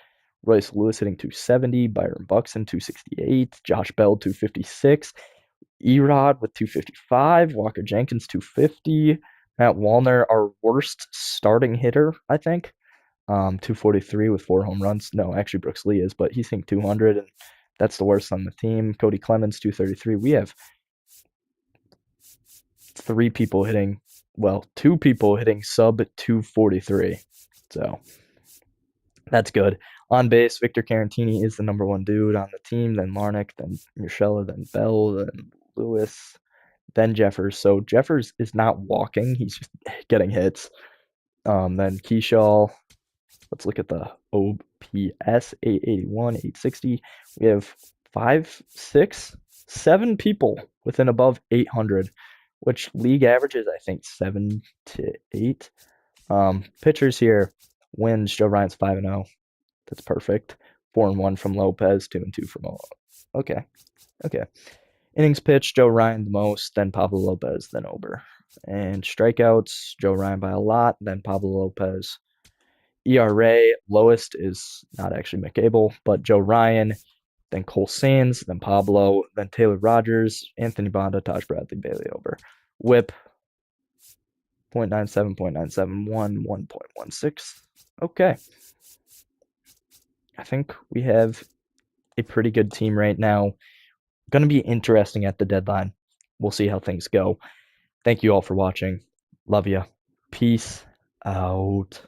Royce Lewis hitting 270, Byron Buxton 268, Josh Bell 256, Erod with 255, Walker Jenkins 250, Matt Wallner, our worst starting hitter, I think. 243 with 4 home runs. No, actually Brooks Lee is, but he's hitting 200, and that's the worst on the team. Cody Clemens 233. We have two people hitting sub 243. So that's good. On base, Victor Carantini is the number one dude on the team, then Larnick, then Michelle, then Bell, then Lewis, then Jeffers. So Jeffers is not walking, he's just getting hits. Then Keyshaw. Let's look at the OPS 881, 860. We have 5, 6, 7 people within above 800, which league average is, I think, 7 to 8. Pitchers here, wins, Joe Ryan's 5-0. That's perfect. 4-1 from Lopez, 2-2 from Okay. Okay. Innings pitched, Joe Ryan the most, then Pablo Lopez, then Ober. And strikeouts, Joe Ryan by a lot, then Pablo Lopez. ERA, lowest is not actually McCable, but Joe Ryan, then Cole Sands, then Pablo, then Taylor Rogers, Anthony Bonda, Taj Bradley, Bailey Ober. Whip, 0.97, 0.971, 1.16. Okay. I think we have a pretty good team right now. Going to be interesting at the deadline. We'll see how things go. Thank you all for watching. Love you. Peace out.